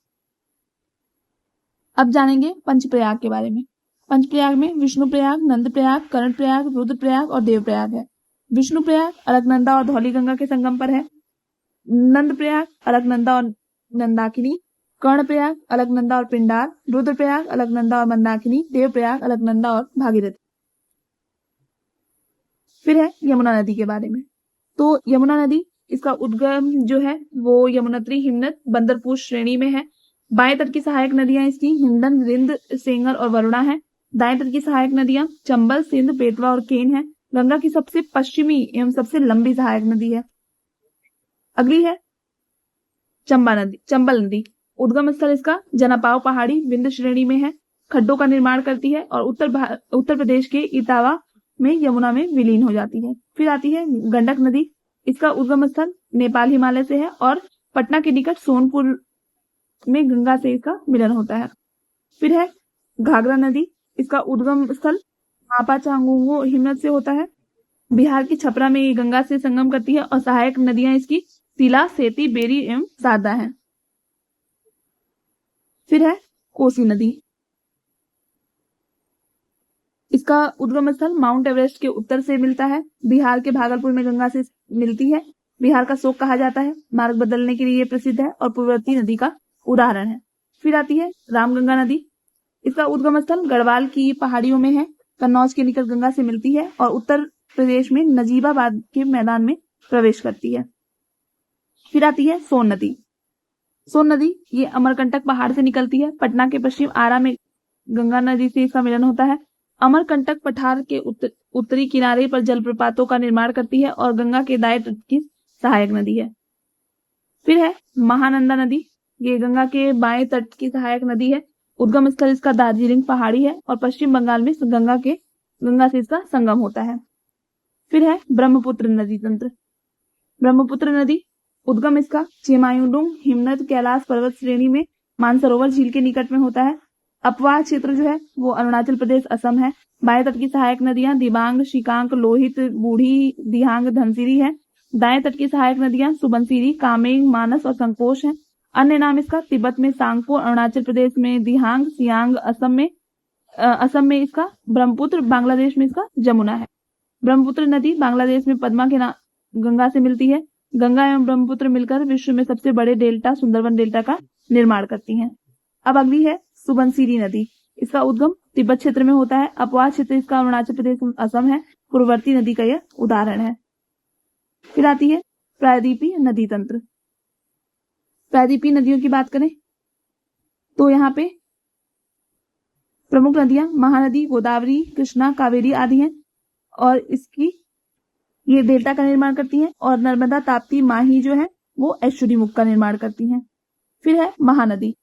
अब जानेंगे पंचप्रयाग के बारे में। पंचप्रयाग में विष्णुप्रयाग, नंदप्रयाग, कर्णप्रयाग, रुद्रप्रयाग और देवप्रयाग है। विष्णुप्रयाग अलकनंदा और धौलीगंगा के संगम पर है। नंदप्रयाग अलकनंदा और नंदाकिनी, कर्णप्रयाग अलकनंदा और पिंडार, रुद्रप्रयाग अलकनंदा और मंदाकिनी, देवप्रयाग अलकनंदा और भागीरथी। फिर है यमुना नदी के बारे में। तो यमुना नदी इसका उद्गम जो है वो यमुनोत्री हिमनद बंदरपुर श्रेणी में है। बाएं तट की सहायक नदियां इसकी हिंडन, रिंद, सेंगर और वरुणा है। दाएं तट की सहायक नदियां चंबल, सिंध, बेतवा और केन है। गंगा की सबसे पश्चिमी एवं सबसे लंबी सहायक नदी है। अगली है चंबल नदी। उद्गम स्थल इसका जनापाव पहाड़ी विंध्य श्रेणी में है। खड्डों का निर्माण करती है और उत्तर प्रदेश के इटावा में यमुना में विलीन हो जाती है। फिर आती है गंडक नदी। इसका उद्गम स्थल नेपाल हिमालय से है और पटना के निकट सोनपुर में गंगा से इसका मिलन होता है। फिर है घाघरा नदी, इसका उद्गम स्थल मापा चांगुंगो हिमनद से होता है। बिहार की छपरा में ये गंगा से संगम करती है और सहायक नदियां इसकी तिला, सेती, बेरी एवं सारदा हैं। फिर है कोसी नदी, इसका उद्गम स्थल माउंट एवरेस्ट के उत्तर से मिलता है। बिहार के भागलपुर में गंगा से मिलती है। बिहार का शोक कहा जाता है। मार्ग बदलने के लिए प्रसिद्ध है और पूर्ववर्ती नदी का उदाहरण है। फिर आती है रामगंगा नदी, इसका उद्गम स्थल गढ़वाल की पहाड़ियों में है। कन्नौज के निकट गंगा से मिलती है और उत्तर प्रदेश में नजीबाबाद के मैदान में प्रवेश करती है। फिर आती है सोन नदी। सोन नदी ये अमरकंटक पहाड़ से निकलती है। पटना के पश्चिम आरा में गंगा नदी से इसका मिलन होता है। अमरकंटक पठार के उत्तरी किनारे पर जलप्रपातों का निर्माण करती है और गंगा के दाएं तट की सहायक नदी है। फिर है महानंदा नदी, ये गंगा के बाएं तट की सहायक नदी है। उद्गम स्थल इसका दार्जिलिंग पहाड़ी है और पश्चिम बंगाल में गंगा से इसका संगम होता है। फिर है ब्रह्मपुत्र नदी तंत्र। ब्रह्मपुत्र नदी उद्गम इसका चेमायुंडुंग हिमनद कैलाश पर्वत श्रेणी में मानसरोवर झील के निकट में होता है। अपवाह क्षेत्र जो है वो अरुणाचल प्रदेश, असम है। बाएं तट की सहायक नदियां दिबांग, शिकांक, लोहित, बूढ़ी, दिहांग, धनसिरी है। दाएं तट की सहायक नदियां सुबनसिरी, कामेंग, मानस और संकोश है। अन्य नाम इसका तिब्बत में सांगपो, अरुणाचल प्रदेश में दिहांग, सियांग, असम में इसका ब्रह्मपुत्र, बांग्लादेश में इसका जमुना है। ब्रह्मपुत्र नदी बांग्लादेश में पद्मा के गंगा से मिलती है। गंगा एवं ब्रह्मपुत्र मिलकर विश्व में सबसे बड़े डेल्टा सुंदरवन डेल्टा का निर्माण करती हैं। अब अगली है सुबनसिरी नदी, इसका उद्गम तिब्बत क्षेत्र में होता है। अपवाह क्षेत्र इसका अरुणाचल प्रदेश, असम है। पूर्ववर्ती नदी का यह उदाहरण है। फिर आती है प्रायद्वीपीय नदी तंत्र। प्रायद्वीपीय नदियों की बात करें तो यहाँ पे प्रमुख नदियां महानदी, गोदावरी, कृष्णा, कावेरी आदि हैं और इसकी ये डेल्टा का निर्माण करती हैं। और नर्मदा, ताप्ती, माही जो है वो एस्चुरी मुख का निर्माण करती हैं। फिर है महानदी।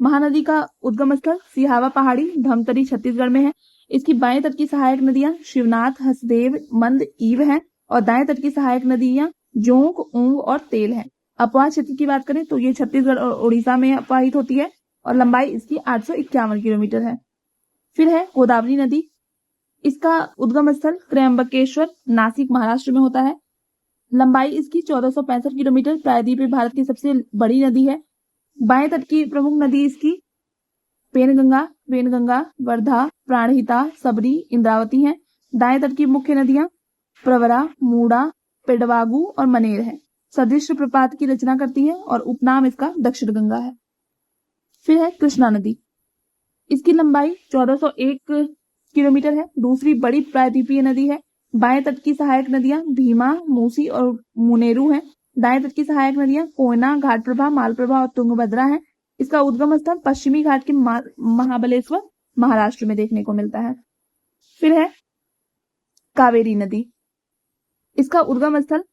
महानदी का उद्गम स्थल सिहावा पहाड़ी, धमतरी, छत्तीसगढ़ में है। इसकी बाएं तट की सहायक नदियां शिवनाथ, हसदेव, मंद, ईव हैं और दाएं तट की सहायक नदियां जोंक, ऊंग और तेल है। अपवाह क्षेत्र की बात करें तो ये छत्तीसगढ़ और उड़ीसा में अपवाहित होती है और लंबाई इसकी 851 किलोमीटर है। फिर है गोदावरी नदी, इसका उद्गम स्थल त्र्यंबकेश्वर, नासिक, महाराष्ट्र में होता है। लंबाई इसकी 1465 किलोमीटर, प्रायद्वीप में भारत की सबसे बड़ी नदी है। बाएं तट की प्रमुख नदी इसकी पेनगंगा, वर्धा, प्राणहिता, सबरी, इंद्रावती हैं। दाएं तट की मुख्य नदियां प्रवरा, मूडा, पेडवागू और मनेर है। सदृश प्रपात की रचना करती है और उपनाम इसका दक्षिण गंगा है। फिर है कृष्णा नदी, इसकी लंबाई 1401 किलोमीटर है। दूसरी बड़ी प्रायद्वीपीय नदी है। बाएं तट की सहायक नदियां भीमा, मूसी और मुनेरू हैं। दाएं तट की सहायक नदियां कोयना, घाटप्रभा, मालप्रभा और तुंगभद्रा हैं। इसका उद्गम स्थल पश्चिमी घाट के महाबलेश्वर, महाराष्ट्र में देखने को मिलता है। फिर है कावेरी नदी, इसका उद्गम स्थल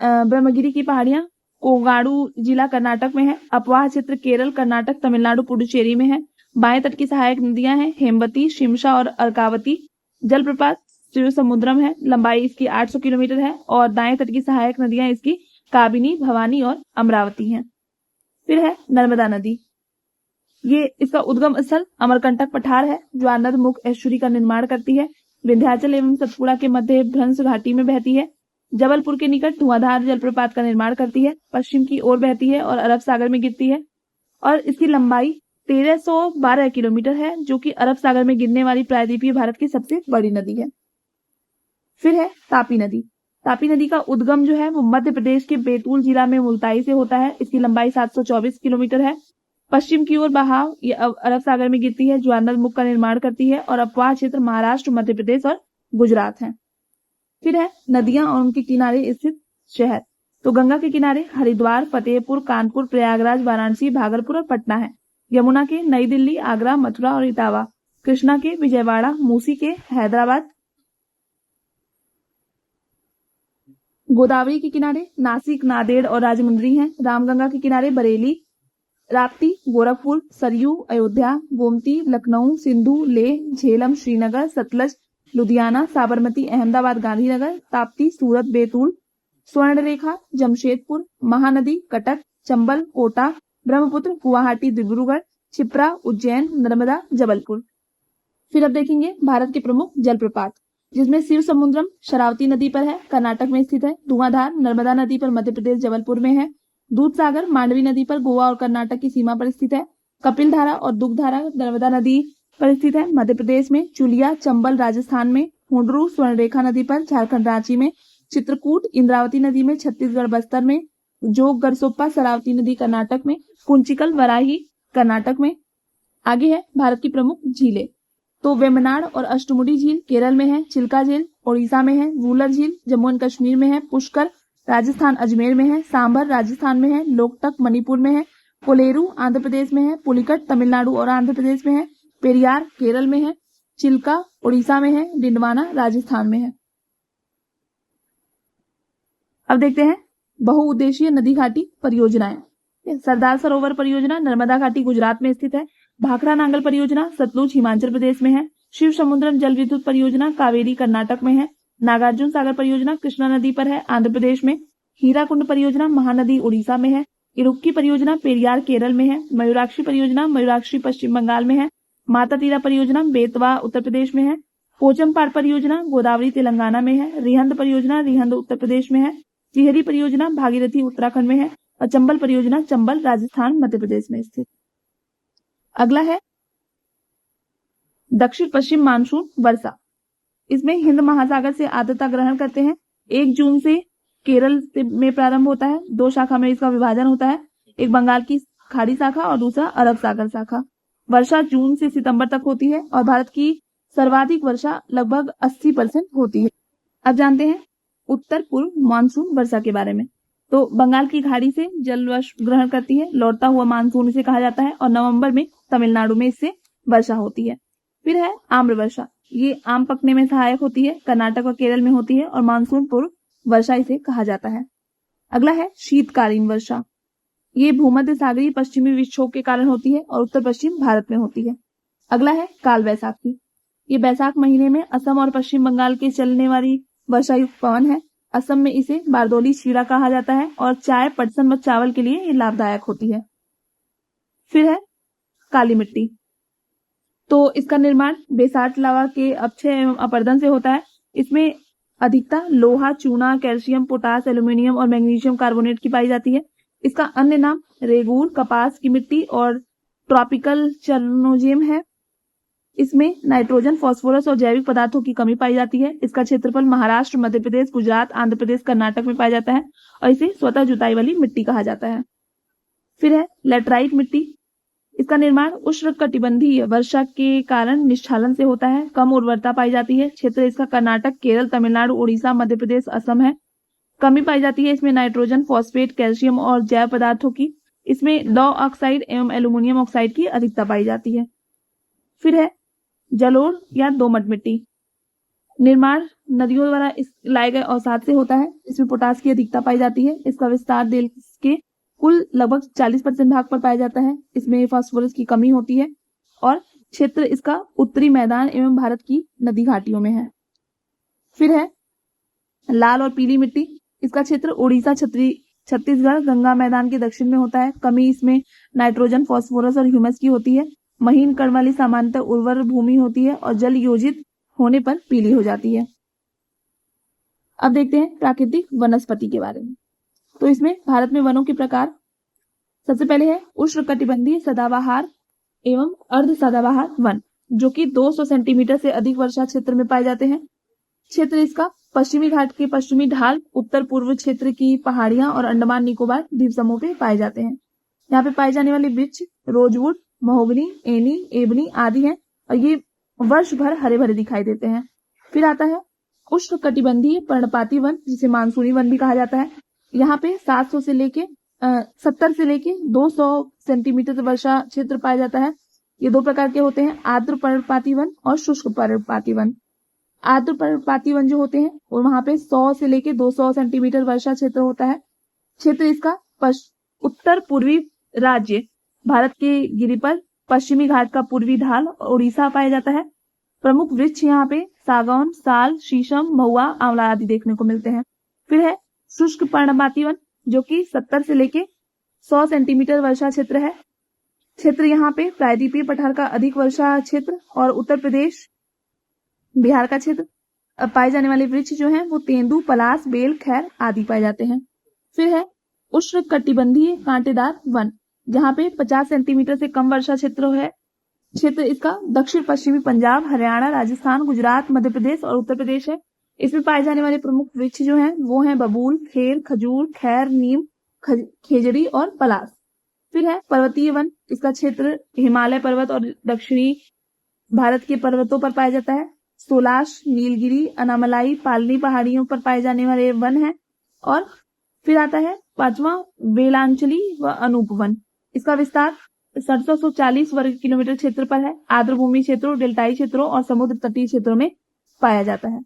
ब्रह्मगिरी की पहाड़ियां, कोगाडू जिला कर्नाटक में है। अपवाह क्षेत्र केरल, कर्नाटक, तमिलनाडु, पुडुचेरी में है। बाएं तट की सहायक नदियां हैं हेमवती, शिमशा और अर्कावती। जलप्रपात समुद्रम है। लंबाई इसकी 800 किलोमीटर है और दाएं तट की सहायक नदियां इसकी काबिनी, भवानी और अमरावती हैं। फिर है नर्मदा नदी, ये इसका उद्गम स्थल अमरकंटक पठार है जो आनंद मुख एस्चुरी का निर्माण करती है। विंध्याचल एवं सतपुड़ा के मध्य भ्रंश घाटी में बहती है। जबलपुर के निकट धुआंधार जलप्रपात का निर्माण करती है। पश्चिम की ओर बहती है और अरब सागर में गिरती है और इसकी लंबाई 1312 किलोमीटर है जो कि अरब सागर में गिरने वाली प्रायद्वीपीय भारत की सबसे बड़ी नदी है। फिर है तापी नदी। तापी नदी का उद्गम जो है वो मध्य प्रदेश के बैतूल जिला में मुल्ताई से होता है। इसकी लंबाई 724 किलोमीटर है। पश्चिम की ओर बहाव ये अरब सागर में गिरती है जो आनंद मुख का निर्माण करती है और अपवाह क्षेत्र महाराष्ट्र, मध्य प्रदेश और गुजरात है। फिर है नदियां और उनके किनारे स्थित शहर। तो गंगा के किनारे हरिद्वार, फतेहपुर, कानपुर, प्रयागराज, वाराणसी, भागलपुर और पटना है। यमुना के नई दिल्ली, आगरा, मथुरा और इटावा। कृष्णा के विजयवाड़ा, मूसी के हैदराबाद। गोदावरी के किनारे नासिक, नांदेड़ और राजमुंद्री हैं। रामगंगा के किनारे बरेली, राप्ती, गोरखपुर, सरयू, अयोध्या, गोमती, लखनऊ, सिंधु, लेह, झेलम, श्रीनगर, सतलज, लुधियाना, साबरमती, अहमदाबाद, गांधीनगर, ताप्ती, सूरत, बैतूल, स्वर्णरेखा, जमशेदपुर, महानदी, कटक, चंबल, कोटा, ब्रह्मपुत्र, गुवाहाटी, डिब्रूगढ़, छिप्रा, उज्जैन, नर्मदा, जबलपुर। फिर अब देखेंगे भारत के प्रमुख जलप्रपात, जिसमें शिव समुद्रम शरावती नदी पर है, कर्नाटक में स्थित है। धुआंधार नर्मदा नदी पर मध्य प्रदेश, जबलपुर में है। दूध सागर मांडवी नदी पर गोवा और कर्नाटक की सीमा पर स्थित है। कपिल धारा और दुग्ध धारा नर्मदा नदी पर स्थित है, मध्य प्रदेश में। चुलिया, चंबल, राजस्थान में। हुंडरू स्वर्णरेखा नदी पर, झारखंड, रांची में। चित्रकूट इंद्रावती नदी में, छत्तीसगढ़, बस्तर में। जोग गरसोप्पा शरावती नदी कर्नाटक में। कुंचिकल वराही कर्नाटक में। आगे है भारत की प्रमुख झीलें, तो वेम्बनाड और अष्टमुडी झील केरल में है। चिल्का झील ओडिशा में है। वूलर झील जम्मू एंड कश्मीर में है। पुष्कर राजस्थान अजमेर में है। सांभर राजस्थान में है। लोकटक मणिपुर में है। कोलेरू आंध्र प्रदेश में है। पुलिकट तमिलनाडु और आंध्र प्रदेश में है। पेरियार केरल में है। चिल्का ओडिशा में है। डिंडवाना राजस्थान में है। अब देखते हैं बहुउद्देशीय नदी घाटी परियोजनाएं। सरदार सरोवर परियोजना नर्मदा घाटी गुजरात में स्थित है। भाखड़ा नांगल परियोजना सतलुज हिमाचल प्रदेश में है। शिव समुद्रम जल विद्युत परियोजना कावेरी कर्नाटक में है। नागार्जुन सागर परियोजना कृष्णा नदी पर है, आंध्र प्रदेश में। हीराकुंड परियोजना महानदी उड़ीसा में है। इरुक्की परियोजना पेरियार केरल में है। मयूराक्षी परियोजना मयूराक्षी पश्चिम बंगाल में है। माता तीरा परियोजना बेतवा उत्तर प्रदेश में है। पोचमपाड़ परियोजना गोदावरी तेलंगाना में है। रिहंद परियोजना रिहंद उत्तर प्रदेश में है। टिहरी परियोजना भागीरथी उत्तराखंड में है। और चंबल परियोजना चंबल राजस्थान मध्य प्रदेश में स्थित। अगला है दक्षिण पश्चिम मानसून वर्षा। इसमें हिंद महासागर से आर्द्रता ग्रहण करते हैं। 1 जून से केरल में प्रारंभ होता है। 2 शाखा में इसका विभाजन होता है, एक बंगाल की खाड़ी शाखा और दूसरा अरब सागर शाखा। वर्षा जून से सितंबर तक होती है और भारत की सर्वाधिक वर्षा लगभग 80% होती है। अब जानते हैं उत्तर पूर्व मानसून वर्षा के बारे में। तो बंगाल की खाड़ी से जल ग्रहण करती है, लौटता हुआ मानसून इसे कहा जाता है, और नवंबर में तमिलनाडु में इससे वर्षा होती है। फिर है आम्र वर्षा, ये आम पकने में सहायक होती है, कर्नाटक और केरल में होती है और मानसून पूर्व वर्षा इसे कहा जाता है। अगला है शीतकालीन वर्षा, ये भूमध्य सागरीय पश्चिमी विक्षोभ के कारण होती है और उत्तर पश्चिम भारत में होती है। अगला है काल वैसाखी, ये बैसाख महीने में असम और पश्चिम बंगाल के चलने वाली वर्षायुक्त पवन है। असम में इसे बारदोली शीरा कहा जाता है और चाय, पटसन व चावल के लिए ये लाभदायक होती है। फिर है काली मिट्टी, तो इसका निर्माण बेसाल्ट लावा के अपक्षय एवं अपर्दन से होता है। इसमें अधिकता लोहा, चूना, कैल्शियम, पोटास, एल्यूमिनियम और मैग्नीशियम कार्बोनेट की पाई जाती है। इसका अन्य नाम रेगूर, कपास की मिट्टी और ट्रॉपिकल चरनोजेम है। इसमें नाइट्रोजन, फास्फोरस और जैविक पदार्थों की कमी पाई जाती है। इसका क्षेत्रफल महाराष्ट्र, मध्य प्रदेश, गुजरात, आंध्र प्रदेश, कर्नाटक में पाया जाता है और इसे स्वतः जुताई वाली मिट्टी कहा जाता है। फिर है लेटराइट मिट्टी, इसका निर्माण उष्णकटिबंधीय वर्षा के कारण निस्खलन से होता है। कम उर्वरता पाई जाती है। क्षेत्र इसका कर्नाटक, केरल, तमिलनाडु, उड़ीसा, मध्य प्रदेश, असम है। कमी पाई जाती है इसमें नाइट्रोजन, फॉस्फेट, कैल्शियम और जैव पदार्थों की। इसमें लौह ऑक्साइड एवं एल्यूमिनियम ऑक्साइड की अधिकता पाई जाती है। फिर है जलोढ़ या दोमट मिट्टी, निर्माण नदियों द्वारा लाए गए अवसाद से होता है। इसमें पोटास की अधिकता पाई जाती है। इसका विस्तार देश के कुल लगभग 40% भाग पर पाया जाता है। इसमें फास्फोरस की कमी होती है और क्षेत्र इसका उत्तरी मैदान एवं भारत की नदी घाटियों में है। फिर है लाल और पीली मिट्टी, इसका क्षेत्र उड़ीसा, छत्तीसगढ़, गंगा मैदान के दक्षिण में होता है। कमी इसमें नाइट्रोजन, फास्फोरस और ह्यूमस की होती है। महीन कण वाली सामान्यतः उर्वर भूमि होती है और जल योजित होने पर पीली हो जाती है। अब देखते हैं प्राकृतिक वनस्पति के बारे में। तो इसमें भारत में वनों के प्रकार, सबसे पहले है उष्णकटिबंधीय सदाबहार एवं अर्ध सदाबहार वन, जो कि 200 सेंटीमीटर से अधिक वर्षा क्षेत्र में पाए जाते हैं। क्षेत्र इसका पश्चिमी घाट के पश्चिमी ढाल, उत्तर पूर्व क्षेत्र की पहाड़ियां और अंडमान निकोबार द्वीप समूह पे पाए जाते हैं। यहाँ पे पाए जाने वाले वृक्ष रोजवुड, महोगनी, एनी, एबनी आदि हैं और ये वर्ष भर हरे भरे दिखाई देते हैं। फिर आता है उष्णकटिबंधीय पर्णपाती वन, जिसे मानसूनी वन भी कहा जाता है। यहाँ पे 70 से लेके 200 सेंटीमीटर वर्षा क्षेत्र पाया जाता है। ये 2 प्रकार के होते हैं, आर्द्र पर्णपाती वन और शुष्क पर्णपाती वन। आर्द्र पर्णपाती वन जो होते हैं और वहां पे 100 से लेके 200 सेंटीमीटर वर्षा क्षेत्र होता है। क्षेत्र इसका उत्तर पूर्वी राज्य भारत के गिरी पर पश्चिमी घाट का पूर्वी ढाल उड़ीसा पाया जाता है। प्रमुख वृक्ष यहाँ पे सागौन, साल, शीशम, महुआ, आंवला आदि देखने को मिलते हैं। फिर है शुष्क पर्णपाती वन जो कि 70 से लेके 100 सेंटीमीटर वर्षा क्षेत्र है। क्षेत्र यहाँ पे प्रायद्वीपीय पठार का अधिक वर्षा क्षेत्र और उत्तर प्रदेश बिहार का क्षेत्र। पाए जाने वाले वृक्ष जो हैं वो तेंदू, पलाश, बेल, खैर आदि पाए जाते हैं। फिर है उष्ण कटिबंधीय कांटेदार वन, जहाँ पे 50 सेंटीमीटर से कम वर्षा क्षेत्र है। क्षेत्र इसका दक्षिण पश्चिमी पंजाब, हरियाणा, राजस्थान, गुजरात, मध्य प्रदेश और उत्तर प्रदेश है। इसमें पाए जाने वाले प्रमुख वृक्ष जो हैं वो हैं बबूल, खेर, खजूर, खैर, नीम, खेजड़ी और पलाश। फिर है पर्वतीय वन, इसका क्षेत्र हिमालय पर्वत और दक्षिणी भारत के पर्वतों पर पाया जाता है। सोलाश, नीलगिरी, अनामलाई, पालनी पहाड़ियों पर पाए जाने वाले वन है। और फिर आता है पांचवा वेलांचली व अनूप वन, इसका विस्तार 740 वर्ग किलोमीटर क्षेत्र पर है। आर्द्रभूमि क्षेत्रों, डेल्टाई क्षेत्रों और समुद्र तटीय क्षेत्रों में पाया जाता है।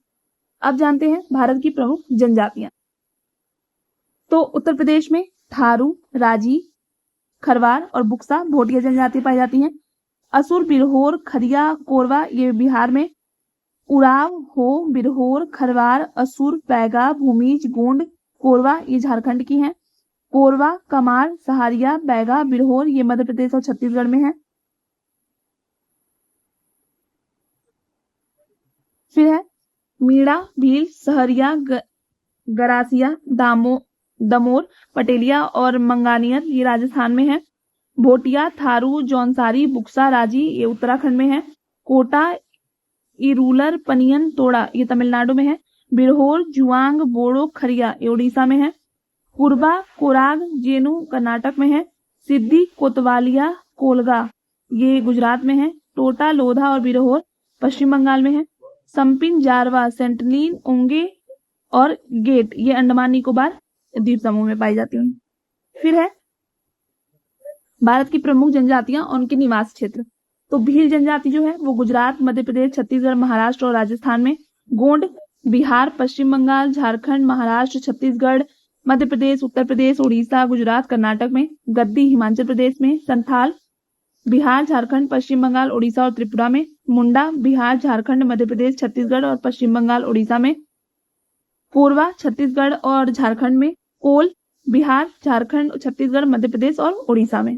अब जानते हैं भारत की प्रमुख जनजातियां। तो उत्तर प्रदेश में थारू, राजी, खरवार और बुक्सा भोटिया जनजाति पाई जाती हैं। असुर, बिरहोर, खरिया, कोरवा ये बिहार में। उराव, हो, बिरहोर, खरवार, असुर, बैगा, भूमिज, गोंड, कोरवा ये झारखंड की हैं। कोरवा, कमार, सहारिया, बैगा, बिरहोर ये मध्य प्रदेश और छत्तीसगढ़ में है। फिर है मीणा, भील, सहरिया, गरासिया, दमोर, पटेलिया और मंगानियर ये राजस्थान में है। भोटिया, थारू, जौनसारी, बुक्सा, राजी ये उत्तराखंड में है। कोटा, इरूलर, पनियन, तोड़ा ये तमिलनाडु में है। बिरहोर, जुआंग, बोड़ो, खरिया ये उड़ीसा में है। कुरबा, कोराग, जेनु कर्नाटक में है। सिद्धि, कोतवालिया, कोलगा ये गुजरात में है। टोटा, लोधा और बिरहोर पश्चिम बंगाल में है। संपिन, जारवा, सेंटलीन, ओंगे और गेट ये अंडमान निकोबार द्वीप समूह में पाई जाती हैं। फिर है भारत की प्रमुख जनजातियां और उनके निवास क्षेत्र। तो भील जनजाति जो है वो गुजरात, मध्य प्रदेश, छत्तीसगढ़, महाराष्ट्र और राजस्थान में। गोंड बिहार, पश्चिम बंगाल, झारखंड, महाराष्ट्र, छत्तीसगढ़, मध्य प्रदेश, उत्तर प्रदेश, उड़ीसा, गुजरात, कर्नाटक में। गद्दी हिमाचल प्रदेश में। संथाल बिहार, झारखंड, पश्चिम बंगाल, उड़ीसा और त्रिपुरा में। मुंडा बिहार, झारखंड, मध्य प्रदेश, छत्तीसगढ़ और पश्चिम बंगाल, उड़ीसा में। कोरवा छत्तीसगढ़ और झारखंड में। कोल बिहार, झारखंड, छत्तीसगढ़, मध्य प्रदेश और उड़ीसा में।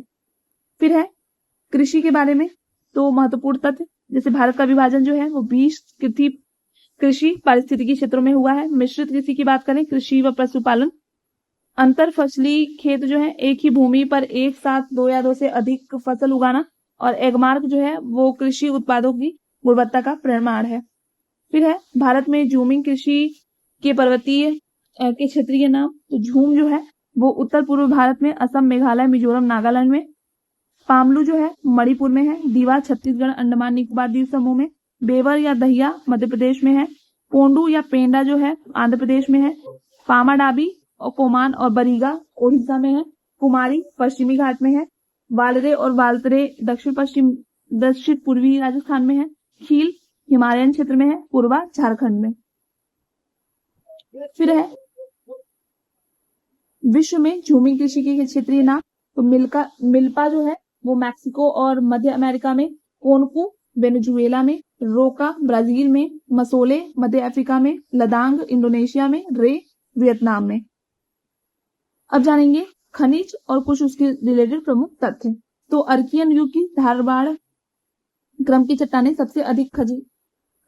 फिर है कृषि के बारे में। तो महत्वपूर्ण तथ्य जैसे भारत का विभाजन जो है वो 20 कृषि पारिस्थितिकी क्षेत्रों में हुआ है। मिश्रित कृषि की बात करें, कृषि व पशुपालन। अंतर फसली खेत जो है एक ही भूमि पर एक साथ 2 या 2 से अधिक फसल उगाना। और एगमार्क जो है वो कृषि उत्पादों की गुणवत्ता का प्रमाण है। फिर है भारत में झूमिंग कृषि के पर्वतीय के क्षेत्रीय नाम। तो झूम जो है वो उत्तर पूर्व भारत में असम, मेघालय, मिजोरम, नागालैंड में। पामलू जो है मणिपुर में है। दीवा छत्तीसगढ़, अंडमान निकोबार द्वीप समूह में। बेवर या दहिया मध्य प्रदेश में है। पोंडू या पेंडा जो है आंध्र प्रदेश में है। पामाडाबी और कोमान और बरीगा ओडिशा में है। कुमारी पश्चिमी घाट में है। वालरे और वालतरे दक्षिण पूर्वी राजस्थान में है। खील हिमालयन क्षेत्र में है। पूर्वा झारखंड में। फिर है विश्व में झूमिंग कृषि के क्षेत्रीय नाम। तो मिल्पा जो है वो मैक्सिको और मध्य अमेरिका में। कोनकू वेनेजुएला में। रोका ब्राजील में। मसोले मध्य अफ्रीका में। लदांग इंडोनेशिया में। रे वियतनाम में। अब जानेंगे खनिज और कुछ उसके रिलेटेड प्रमुख तथ्य। तो अर्कियन युग की धारवाड़ क्रम की चट्टानें सबसे अधिक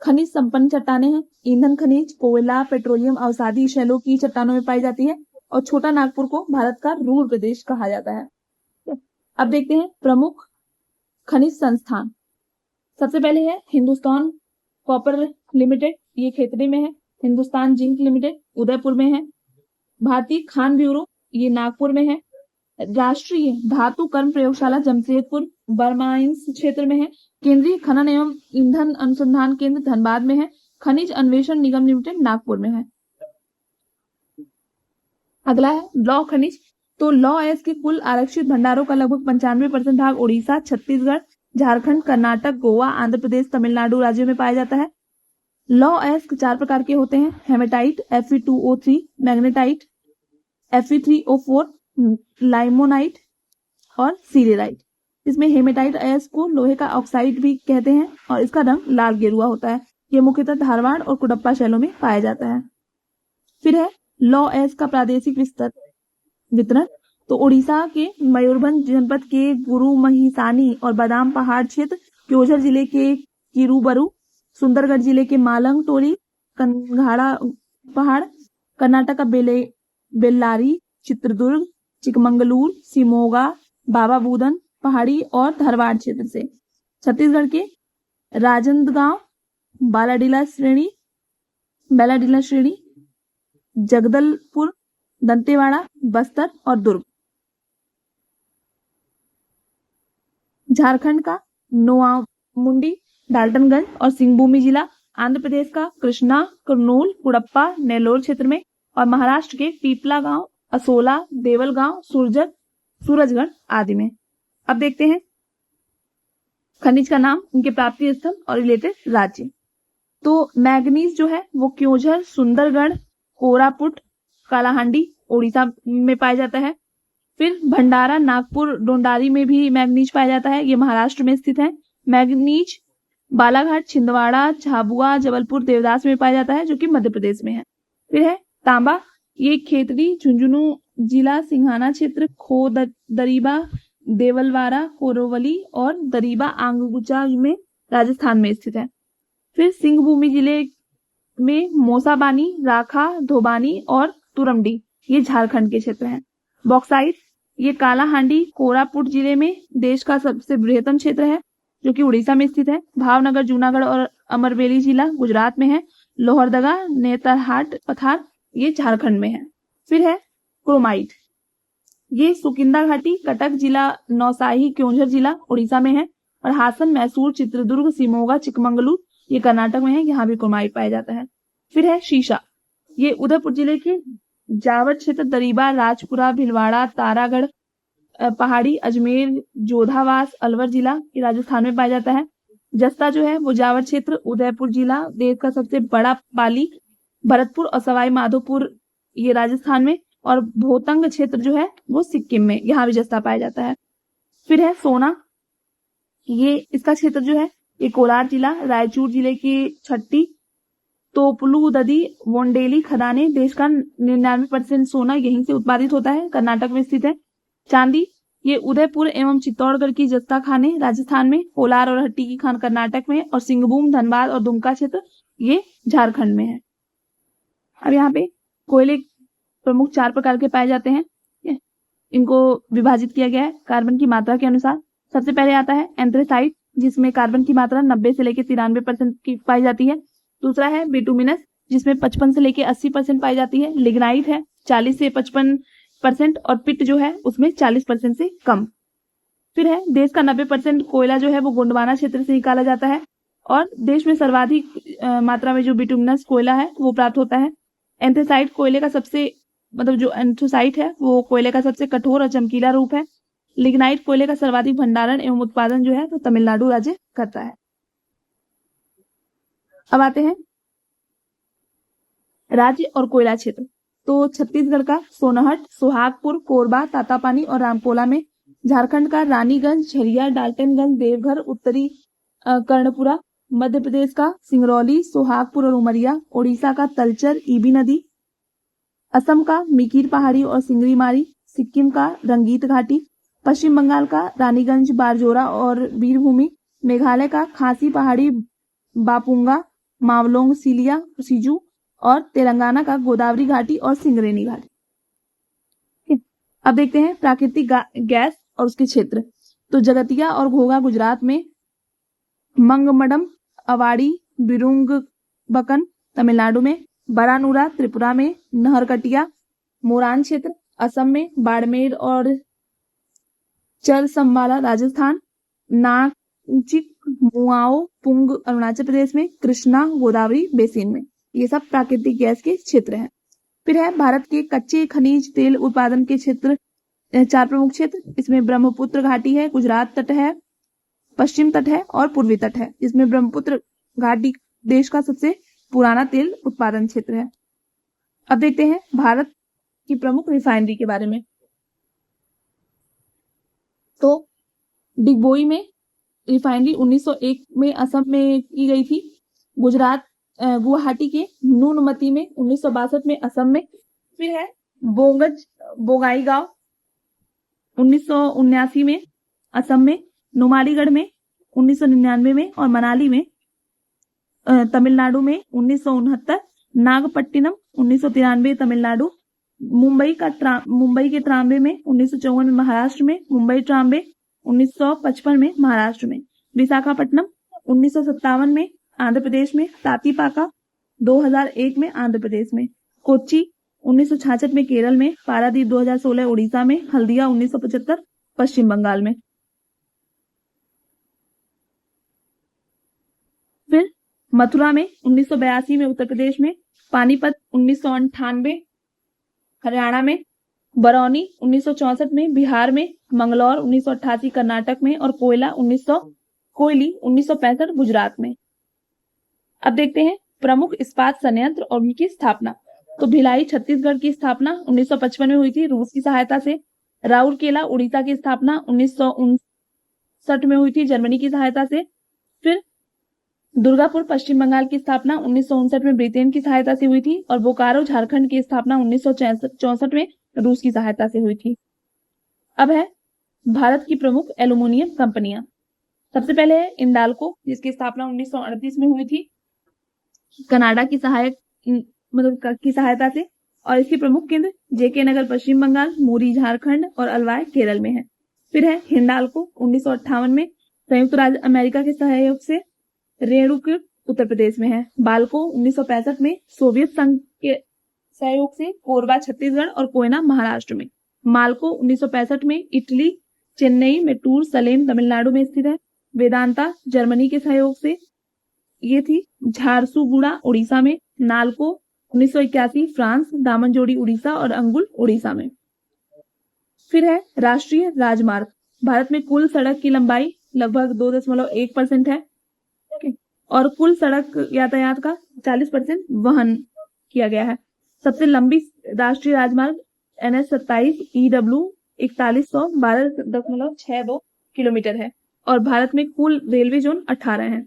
खनिज संपन्न चट्टानें हैं। ईंधन खनिज, कोयला, पेट्रोलियम, अवसादी शैलों की चट्टानों में पाई जाती है। और छोटा नागपुर को भारत का रूर प्रदेश कहा जाता है। अब देखते हैं प्रमुख खनिज संस्थान। सबसे पहले है हिंदुस्तान कॉपर लिमिटेड, ये खेतड़े में है। हिंदुस्तान जिंक लिमिटेड उदयपुर में है। भारतीय खान ब्यूरो ये नागपुर में है। राष्ट्रीय धातु कर्म प्रयोगशाला जमशेदपुर बरमाइंस क्षेत्र में है। केंद्रीय खनन एवं ईंधन अनुसंधान केंद्र धनबाद में है। खनिज अन्वेषण निगम लिमिटेड नागपुर में है। अगला है लौह खनिज। तो लौह अयस्क के कुल आरक्षित भंडारों का लगभग 95% भाग उड़ीसा, छत्तीसगढ़, झारखंड, कर्नाटक, गोवा, आंध्र प्रदेश, तमिलनाडु राज्यों में पाया जाता है। लौह अयस्क 4 प्रकार के होते हैं। हेमेटाइट, Fe2O3, मैग्नेटाइट, Fe3O4, लाइमोनाइट और सीरेराइट। इसमें हेमेटाइट अयस्क को लोहे का ऑक्साइड भी कहते हैं और इसका रंग लाल गेरुआ होता है। यह मुख्यतः धारवाड़ और कुडप्पा शैलों में पाया जाता है। फिर है लॉ एस का प्रादेशिक वितरण। तो उड़ीसा के मयूरभंज जनपद के गुरुमहिसानी और बादाम पहाड़ क्षेत्र, क्योंझर जिले के किरूबरू, सुंदरगढ़ जिले के मालंग टोली, कनघाड़ा पहाड़, कर्नाटक का बेल्लारी, चित्रदुर्ग, चिकमंगलूर, शिमोगा, बाबा बूदन पहाड़ी और धारवाड़ क्षेत्र से। छत्तीसगढ़ के राजनांदगांव, बालाडीला श्रेणी, जगदलपुर, दंतेवाड़ा, बस्तर और दुर्ग। झारखंड का नोआमुंडी, डाल्टनगंज और सिंहभूमि जिला, आंध्र प्रदेश का कृष्णा, कुर्नूल, कुड़प्पा, नेल्लोर क्षेत्र में, और महाराष्ट्र के पीपला गांव, असोला, देवलगांव, सूरजगढ़ आदि में। अब देखते हैं खनिज का नाम, उनके प्राप्ति स्थल और रिलेटेड राज्य। तो मैग्नीज जो है वो क्योंझर, सुंदरगढ़, कोरापुट, कालाहांडी उड़ीसा में पाया जाता है। फिर भंडारा, नागपुर, डोंडारी में भी मैग्नीज पाया जाता है, ये महाराष्ट्र में स्थित है। मैग्नीज बालाघाट, छिंदवाड़ा, झाबुआ, जबलपुर, देवदास में पाया जाता है, जो कि मध्य प्रदेश में है। फिर है तांबा, ये खेतड़ी, झुंझुनू जिला, सिंघाना क्षेत्र, खो दरीबा, देवलवारा, कोरोवली और दरीबा आंगुचा में राजस्थान में स्थित है। फिर सिंहभूमि जिले में मोसाबानी, राखा, धोबानी और तुरमडी, ये झारखंड के क्षेत्र हैं। बॉक्साइट, ये कालाहांडी, कोरापुट जिले में देश का सबसे बृहत्तम क्षेत्र है, जो कि उड़ीसा में स्थित है। भावनगर, जूनागढ़ और अमरवेली जिला गुजरात में है। लोहरदगा, नेतरहाट पठार, ये झारखंड में है। फिर है क्रोमाइट, ये सुकिंदा घाटी, कटक जिला, नौसाही, क्योंझर जिला उड़ीसा में है। और हासन, मैसूर, चित्रदुर्ग, शिमोगा, चिकमंगलूर, ये कर्नाटक में है, यहाँ भी क्रोमाइट पाया जाता है। फिर है शीशा, ये उदयपुर जिले के जावट क्षेत्र, दरीबा, राजपुरा, भिलवाड़ा, तारागढ़ पहाड़ी, अजमेर, जोधावास, अलवर जिला, ये राजस्थान में पाया जाता है। जस्ता जो है वो जावट क्षेत्र, उदयपुर जिला, देश का सबसे बड़ा पाली, भरतपुर और सवाई माधोपुर, ये राजस्थान में। और भोतंग क्षेत्र जो है वो सिक्किम में, यहाँ भी जस्ता पाया जाता है। फिर है सोना, ये इसका क्षेत्र जो है ये कोलार जिला, रायचूर जिले की छट्टी, तोपलू ददी, वोंडेली खदाने, देश का 99% सोना यहीं से उत्पादित होता है, कर्नाटक में स्थित है। चांदी, ये उदयपुर एवं चित्तौड़गढ़ की जस्ता खाने राजस्थान में, कोलार और हट्टी की खान कर्नाटक में, और सिंहभूम, धनबाद और दुमका क्षेत्र ये झारखंड में है। अब यहाँ पे कोयले प्रमुख 4 प्रकार के पाए जाते हैं, इनको विभाजित किया गया है कार्बन की मात्रा के अनुसार। सबसे पहले आता है एंथ्रेसाइट, जिसमें कार्बन की मात्रा 90 से लेकर 93% की पाई जाती है। दूसरा है बिटुमिनस, जिसमें 55 से लेकर 80% पाई जाती है। लिग्नाइट है 40 से 55%, और पिट जो है उसमें 40% से कम। फिर है देश का 90% कोयला जो है वो गोंडवाना क्षेत्र से निकाला जाता है, और देश में सर्वाधिक मात्रा में जो बिटुमिनस कोयला है वो प्राप्त होता है। एंथ्रेसाइट कोयले का सबसे जो एंथ्रेसाइट है वो कोयले का सबसे कठोर और चमकीला रूप है। लिग्नाइट कोयले का सर्वाधिक भंडारण एवं उत्पादन जो है तो तमिलनाडु राज्य करता है। अब आते हैं राज्य और कोयला क्षेत्र। तो छत्तीसगढ़ का सोनहट, सोहागपुर, कोरबा, तातापानी और रामकोला में। झारखंड का रानीगंज, झरिया, डाल्टनगंज, देवघर, उत्तरी कर्णपुरा। मध्य प्रदेश का सिंगरौली, सोहागपुर और उमरिया। उड़ीसा का तलचर, ईबी नदी। असम का मिकिर पहाड़ी और सिंगरीमारी। सिक्किम का रंगीत घाटी। पश्चिम बंगाल का रानीगंज, बारजोरा और वीरभूमि। मेघालय का खासी पहाड़ी, बापुंगा, मावलोंग, सिलिया, सिजू। और तेलंगाना का गोदावरी घाटी और सिंगरेनी घाटी। अब देखते हैं प्राकृतिक गैस और उसके क्षेत्र। तो जगतिया और घोघा गुजरात में। मंगमडम, अवाड़ी, बिरुंगबकन तमिलनाडु में। बरानूरा त्रिपुरा में। नहरकटिया मोरान क्षेत्र असम में। बाड़मेर और चरसम्बाला राजस्थान। नाचिक, मुआओ, पुंग अरुणाचल प्रदेश में। कृष्णा गोदावरी बेसिन में। ये सब प्राकृतिक गैस के क्षेत्र हैं। फिर है भारत के कच्चे खनिज तेल उत्पादन के क्षेत्र, 4 प्रमुख क्षेत्र। इसमें ब्रह्मपुत्र घाटी है, गुजरात तट है, पश्चिम तट है और पूर्वी तट है। इसमें ब्रह्मपुत्र घाटी देश का सबसे पुराना तेल उत्पादन क्षेत्र है। अब देखते हैं भारत की प्रमुख रिफाइनरी के बारे में। तो डिगबोई में रिफाइनरी 1901 में असम में की गई थी। गुवाहाटी के नूनमती में 1962 में असम में। फिर है बोंगज बोगाईगांव 1979 में असम में, नुमालीगढ़ में 1999 में और मनाली में तमिलनाडु में 1969, नागपट्टिनम 1993 तमिलनाडु, मुंबई के ट्राम्बे में 1954 में महाराष्ट्र में, मुंबई ट्राम्बे 1955 में महाराष्ट्र में, विशाखापट्टनम 1957 में आंध्र प्रदेश में, तातीपाका 2001 में आंध्र प्रदेश में, कोच्चि 1966 में केरल में, पारादीप 2016 उड़ीसा में, हल्दिया 1975 पश्चिम बंगाल में। फिर मथुरा में 1982 में उत्तर प्रदेश में, पानीपत 1998 हरियाणा में, बरौनी 1964 में बिहार में, मंगलौर 1988 कर्नाटक में और कोयली 1965 गुजरात में। अब देखते हैं प्रमुख इस्पात संयंत्र और उनकी स्थापना। तो भिलाई छत्तीसगढ़ की स्थापना 1955 में हुई थी रूस की सहायता से। राउरकेला उड़ीसा की स्थापना 1959 में हुई थी जर्मनी की सहायता से। फिर दुर्गापुर पश्चिम बंगाल की स्थापना 1959 में ब्रिटेन की सहायता से हुई थी और बोकारो झारखंड की स्थापना 1964 में रूस की सहायता से हुई थी। अब है भारत की प्रमुख एल्यूमिनियम कंपनियां। सबसे पहले है इंडाल्को, जिसकी स्थापना 1938 में हुई थी कनाडा की सहायता से और इसके प्रमुख केंद्र जेके नगर पश्चिम बंगाल, मूरी झारखंड और अलवाय केरल में है। फिर है हिंडाल्को 1958 में संयुक्त राज्य अमेरिका के सहयोग से रेणुकूट उत्तर प्रदेश में है। बाल्को 1965 में सोवियत संघ के सहयोग से कोरबा छत्तीसगढ़ और कोयना महाराष्ट्र में। माल्को 1965 में इटली, चेन्नई, मेटूर, सलेम तमिलनाडु में स्थित है। वेदांता जर्मनी के सहयोग से ये थी झारसुगुड़ा उड़ीसा में। नाल्को 1981 फ्रांस, दामनजोड़ी उड़ीसा और अंगुल उड़ीसा में। फिर है राष्ट्रीय राजमार्ग। भारत में कुल सड़क की लंबाई लगभग 2.1% है और कुल सड़क यातायात का 40% वहन किया गया है। सबसे लंबी राष्ट्रीय राजमार्ग NH-27 EW 4112.62 किलोमीटर है और भारत में कुल रेलवे जोन 18 हैं।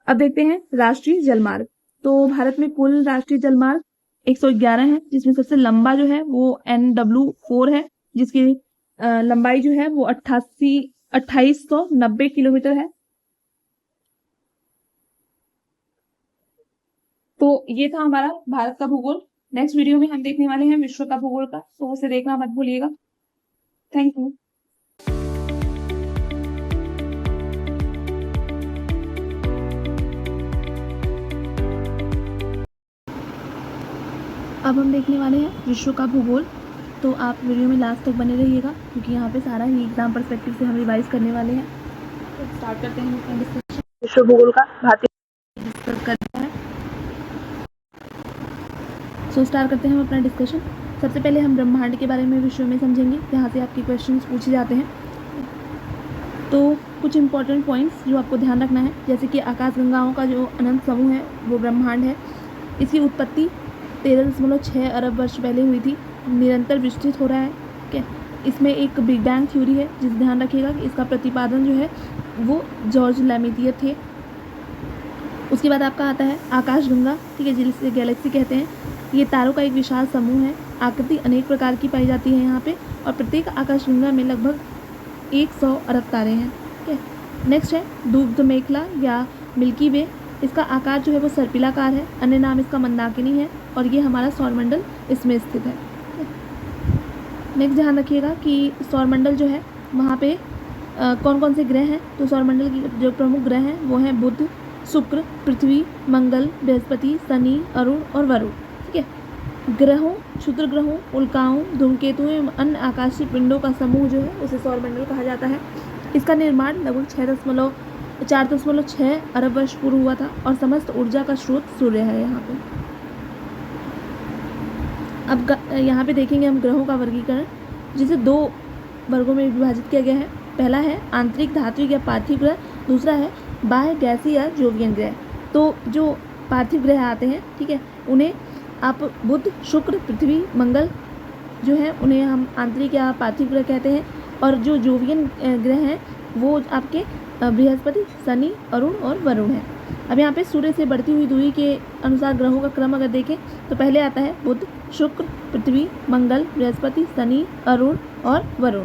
अब देखते हैं राष्ट्रीय जलमार्ग। तो भारत में कुल राष्ट्रीय जलमार्ग 111 है, जिसमें सबसे लंबा जो है वो NW4 है, जिसकी लंबाई जो है वो 2890 किलोमीटर है। तो ये था हमारा भारत का भूगोल। नेक्स्ट वीडियो में हम देखने वाले हैं विश्व का भूगोल का, तो उसे देखना मत भूलिएगा। Thank you. अब हम देखने वाले हैं विश्व का भूगोल, तो आप वीडियो में लास्ट तक बने रहिएगा क्योंकि यहाँ पे सारा ही एग्जाम पर्सपेक्टिव से हम रिवाइज करने वाले हैं। तो स्टार्ट करते हैं अपना डिस्कशन विश्व भूगोल का। भारतीय डिस्कस करते हैं। स्टार्ट करते हैं हम अपना डिस्कशन। सबसे पहले हम ब्रह्मांड के बारे में विश्व में समझेंगे, यहाँ से आपके क्वेश्चंस पूछे जाते हैं। तो कुछ इंपॉर्टेंट पॉइंट्स जो आपको ध्यान रखना है, जैसे कि आकाशगंगाओं का जो अनंत समूह है वो ब्रह्मांड है। इसकी उत्पत्ति 13.6 अरब वर्ष पहले हुई थी, निरंतर विस्तृत हो रहा है। ठीक है, इसमें एक बिग बैंग थ्योरी है, जिस ध्यान रखिएगा कि इसका प्रतिपादन जो है वो जॉर्ज लैमेटियर थे। उसके बाद आपका आता है आकाशगंगा, ठीक है, जिसे गैलेक्सी कहते हैं। ये तारों का एक विशाल समूह है। आकृति अनेक प्रकार की पाई जाती है यहाँ पे और प्रत्येक आकाशगंगा में लगभग 100 अरब तारे हैं। ठीक है, नेक्स्ट है दुग्ध मेखला या मिल्की वे। इसका आकार जो है वो सर्पिलाकार है, अन्य नाम इसका मंदाकिनी है और ये हमारा सौरमंडल इसमें स्थित है। नेक्स्ट ध्यान रखिएगा कि सौरमंडल जो है वहाँ पे कौन कौन से ग्रह हैं। तो सौरमंडल की जो प्रमुख ग्रह हैं वो हैं बुध, शुक्र, पृथ्वी, मंगल, बृहस्पति, शनि, अरुण और वरुण। ठीक है, ग्रहों, क्षुद्र ग्रहों, उल्काओं, धूमकेतुओं एवं अन्य आकाशीय पिंडों का समूह जो है उसे सौरमंडल कहा जाता है। इसका निर्माण लगभग 4.6 अरब वर्ष पूर्व हुआ था और समस्त ऊर्जा का स्रोत सूर्य है यहाँ पे। अब यहाँ पे देखेंगे हम ग्रहों का वर्गीकरण, जिसे 2 वर्गों में विभाजित किया गया है। पहला है आंतरिक धात्विक या पार्थिव ग्रह, दूसरा है बाह्य गैसीय या जोवियन ग्रह। तो जो पार्थिव ग्रह आते हैं, ठीक है, उन्हें आप बुध, शुक्र, पृथ्वी, मंगल जो है उन्हें हम आंतरिक या पार्थिव ग्रह कहते हैं और जो जोवियन ग्रह हैं वो आपके बृहस्पति, शनि, अरुण और वरुण है। अब यहाँ पे सूर्य से बढ़ती हुई दूरी के अनुसार ग्रहों का क्रम अगर देखें तो पहले आता है बुध, शुक्र, पृथ्वी, मंगल, बृहस्पति, शनि, अरुण और वरुण।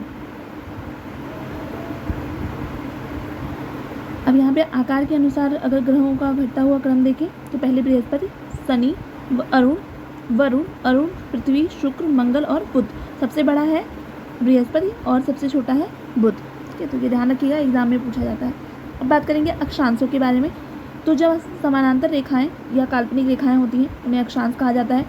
अब यहाँ पे आकार के अनुसार अगर ग्रहों का घटता हुआ क्रम देखें तो पहले बृहस्पति, शनि, अरुण, वरुण, अरुण, पृथ्वी, शुक्र, मंगल और बुध। सबसे बड़ा है बृहस्पति और सबसे छोटा है बुध। ठीक है, तो ये ध्यान रखिएगा, एग्जाम में पूछा जाता है। अब बात करेंगे अक्षांशों के बारे में। तो जब समानांतर रेखाएं या काल्पनिक रेखाएं होती हैं उन्हें अक्षांश कहा जाता है।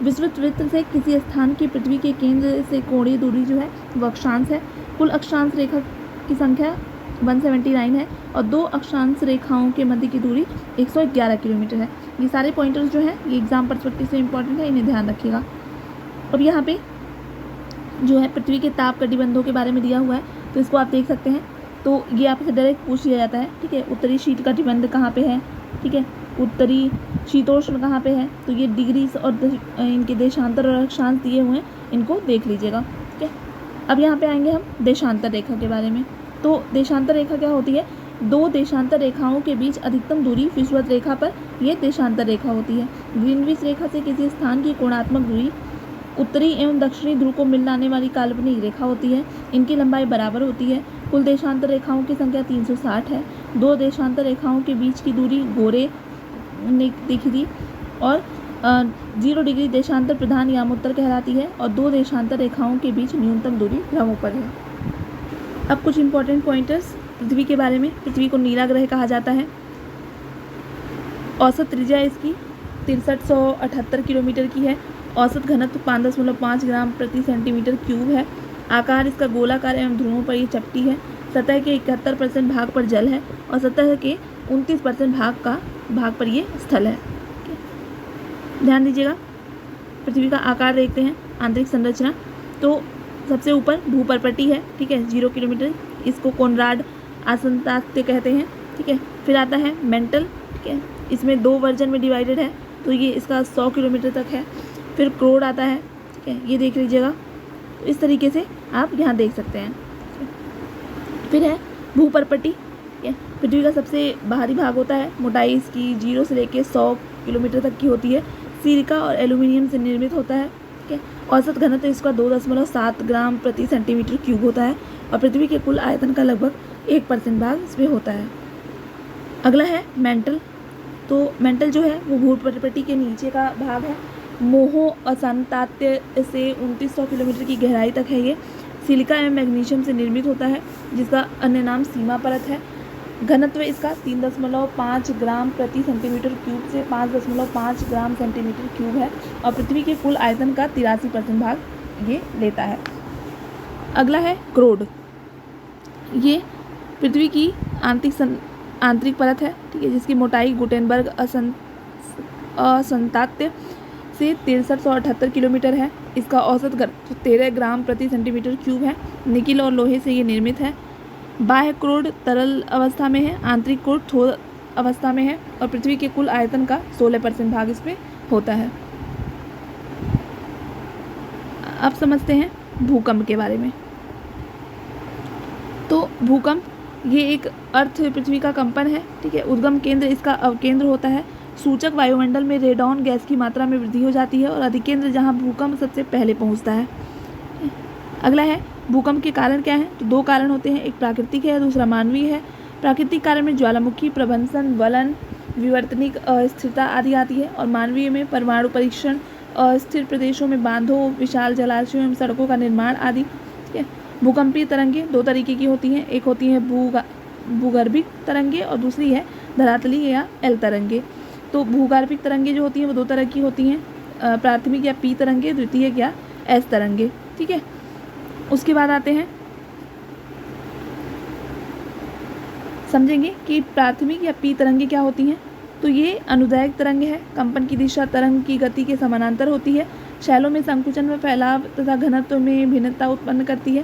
विषुवत वृत्त से किसी स्थान की पृथ्वी के केंद्र से कोणीय दूरी जो है वो अक्षांश है। कुल अक्षांश रेखा की संख्या 179 है और 2 अक्षांश रेखाओं के मध्य की दूरी 111 किलोमीटर है। ये सारे पॉइंटर्स जो हैं ये एग्जाम पर्सपेक्टिव से इंपॉर्टेंट है, इन्हें ध्यान रखिएगा। अब यहाँ पे जो है पृथ्वी के ताप कटिबंधों के बारे में दिया हुआ है, तो इसको आप देख सकते हैं। तो ये आपसे डायरेक्ट पूछ लिया जाता है। ठीक है, उत्तरी शीत कटिबंध कहाँ पे है, ठीक है, उत्तरी शीतोष्ण कहाँ पे है, तो ये डिग्री और इनके देशांतर और अक्षांश दिए हुए हैं, इनको देख लीजिएगा। ठीक है, अब यहाँ पे आएंगे हम देशांतर रेखा के बारे में। तो देशांतर रेखा क्या होती है? 2 देशांतर रेखाओं के बीच अधिकतम दूरी विषुवत रेखा पर यह देशांतर रेखा होती है। ग्रीनविच रेखा से किसी स्थान की कोणात्मक दूरी उत्तरी एवं दक्षिणी ध्रुव को मिलाने वाली काल्पनिक रेखा होती है। इनकी लंबाई बराबर होती है। कुल देशांतर रेखाओं की संख्या 360 है। 2 देशांतर रेखाओं के बीच की दूरी गोरे ने देखी थी और 0 डिग्री देशांतर प्रधान यामोत्तर कहलाती है और 2 देशांतर रेखाओं के बीच न्यूनतम दूरी ध्रुवों पर है। अब कुछ इंपॉर्टेंट पॉइंटर्स पृथ्वी के बारे में। पृथ्वी को नीला ग्रह कहा जाता है। औसत त्रिज्या इसकी 6378 किलोमीटर की है। औसत घनत्व 5.5 ग्राम प्रति सेंटीमीटर क्यूब है। आकार इसका गोलाकार एवं ध्रुवों पर ये चपटी है। सतह के 71% भाग पर जल है और सतह के 29% भाग पर ये स्थल है। ध्यान दीजिएगा, पृथ्वी का आकार देखते हैं। आंतरिक संरचना, तो सबसे ऊपर भूपर्पटी है, ठीक है, 0 किलोमीटर, इसको कोनराड आसंतात्य कहते हैं। ठीक है, फिर आता है मेंटल, ठीक है, इसमें 2 वर्जन में डिवाइडेड है, तो ये इसका 100 किलोमीटर तक है। फिर क्रोड आता है, ठीक है, ये देख लीजिएगा। तो इस तरीके से आप यहाँ देख सकते हैं। फिर है भूपर्पटी, ठीक है, पृथ्वी का सबसे बाहरी भाग होता है। मोटाई इसकी 0 से लेकर 100 किलोमीटर तक की होती है। सिलिका और एल्यूमिनियम से निर्मित होता है। ठीक है, औसत घनत्व इसका 2.7 ग्राम प्रति सेंटीमीटर क्यूब होता है और पृथ्वी के कुल आयतन का लगभग 1% भाग इसमें होता है। अगला है मेंटल। तो मेंटल जो है वो भूपर्पटी के नीचे का भाग है। मोहो असंतात्य से 2900 किलोमीटर की गहराई तक है। ये सिलिका एवं मैग्नीशियम से निर्मित होता है, जिसका अन्य नाम सीमा परत है। घनत्व इसका 3.5 ग्राम प्रति सेंटीमीटर क्यूब से 5.5 ग्राम सेंटीमीटर क्यूब है और पृथ्वी के कुल आयतन का 83% भाग ये लेता है। अगला है क्रोड। ये पृथ्वी की आंतरिक परत है, ठीक है, जिसकी मोटाई गुटेनबर्ग असंतात्य से 6378 किलोमीटर है। इसका औसत घनत्व 13 ग्राम प्रति सेंटीमीटर क्यूब है। निकिल और लोहे से ये निर्मित है। बाह्य क्रोड तरल अवस्था में है, आंतरिक क्रोड ठोस अवस्था में है और पृथ्वी के कुल आयतन का 16% भाग इसमें होता है। अब समझते हैं भूकंप के बारे में। तो भूकंप ये एक अर्थ पृथ्वी का कंपन है, ठीक है। उद्गम केंद्र इसका अवकेंद्र होता है। सूचक वायुमंडल में रेडॉन गैस की मात्रा में वृद्धि हो जाती है और अधिकेंद्र जहां भूकंप सबसे पहले पहुंचता है। अगला है भूकंप के कारण क्या है? तो 2 कारण होते हैं, एक प्राकृतिक है, दूसरा मानवीय है। प्राकृतिक कारण में ज्वालामुखी प्रभंसन, वलन, विवर्तनिक अस्थिरता आदि आती है और मानवीय में परमाणु परीक्षण, अस्थिर प्रदेशों में बांधों, विशाल जलाशयों एवं सड़कों का निर्माण आदि। ठीक है, भूकंपीय तरंगें 2 तरीके की होती हैं, एक होती है भूगर्भिक तरंगे और दूसरी है धरातलीय या एल तरंगे। तो भूगर्भिक तरंगे जो होती हैं वो 2 तरह की होती हैं, प्राथमिक या पी तरंगे, द्वितीयक या एस तरंगे। ठीक है, उसके बाद आते हैं समझेंगे कि प्राथमिक या पी तरंगे क्या होती हैं। तो ये अनुदैर्घ्य तरंग है, कंपन की दिशा तरंग की गति के समानांतर होती है, शैलों में संकुचन व फैलाव तथा घनत्व में भिन्नता उत्पन्न करती है।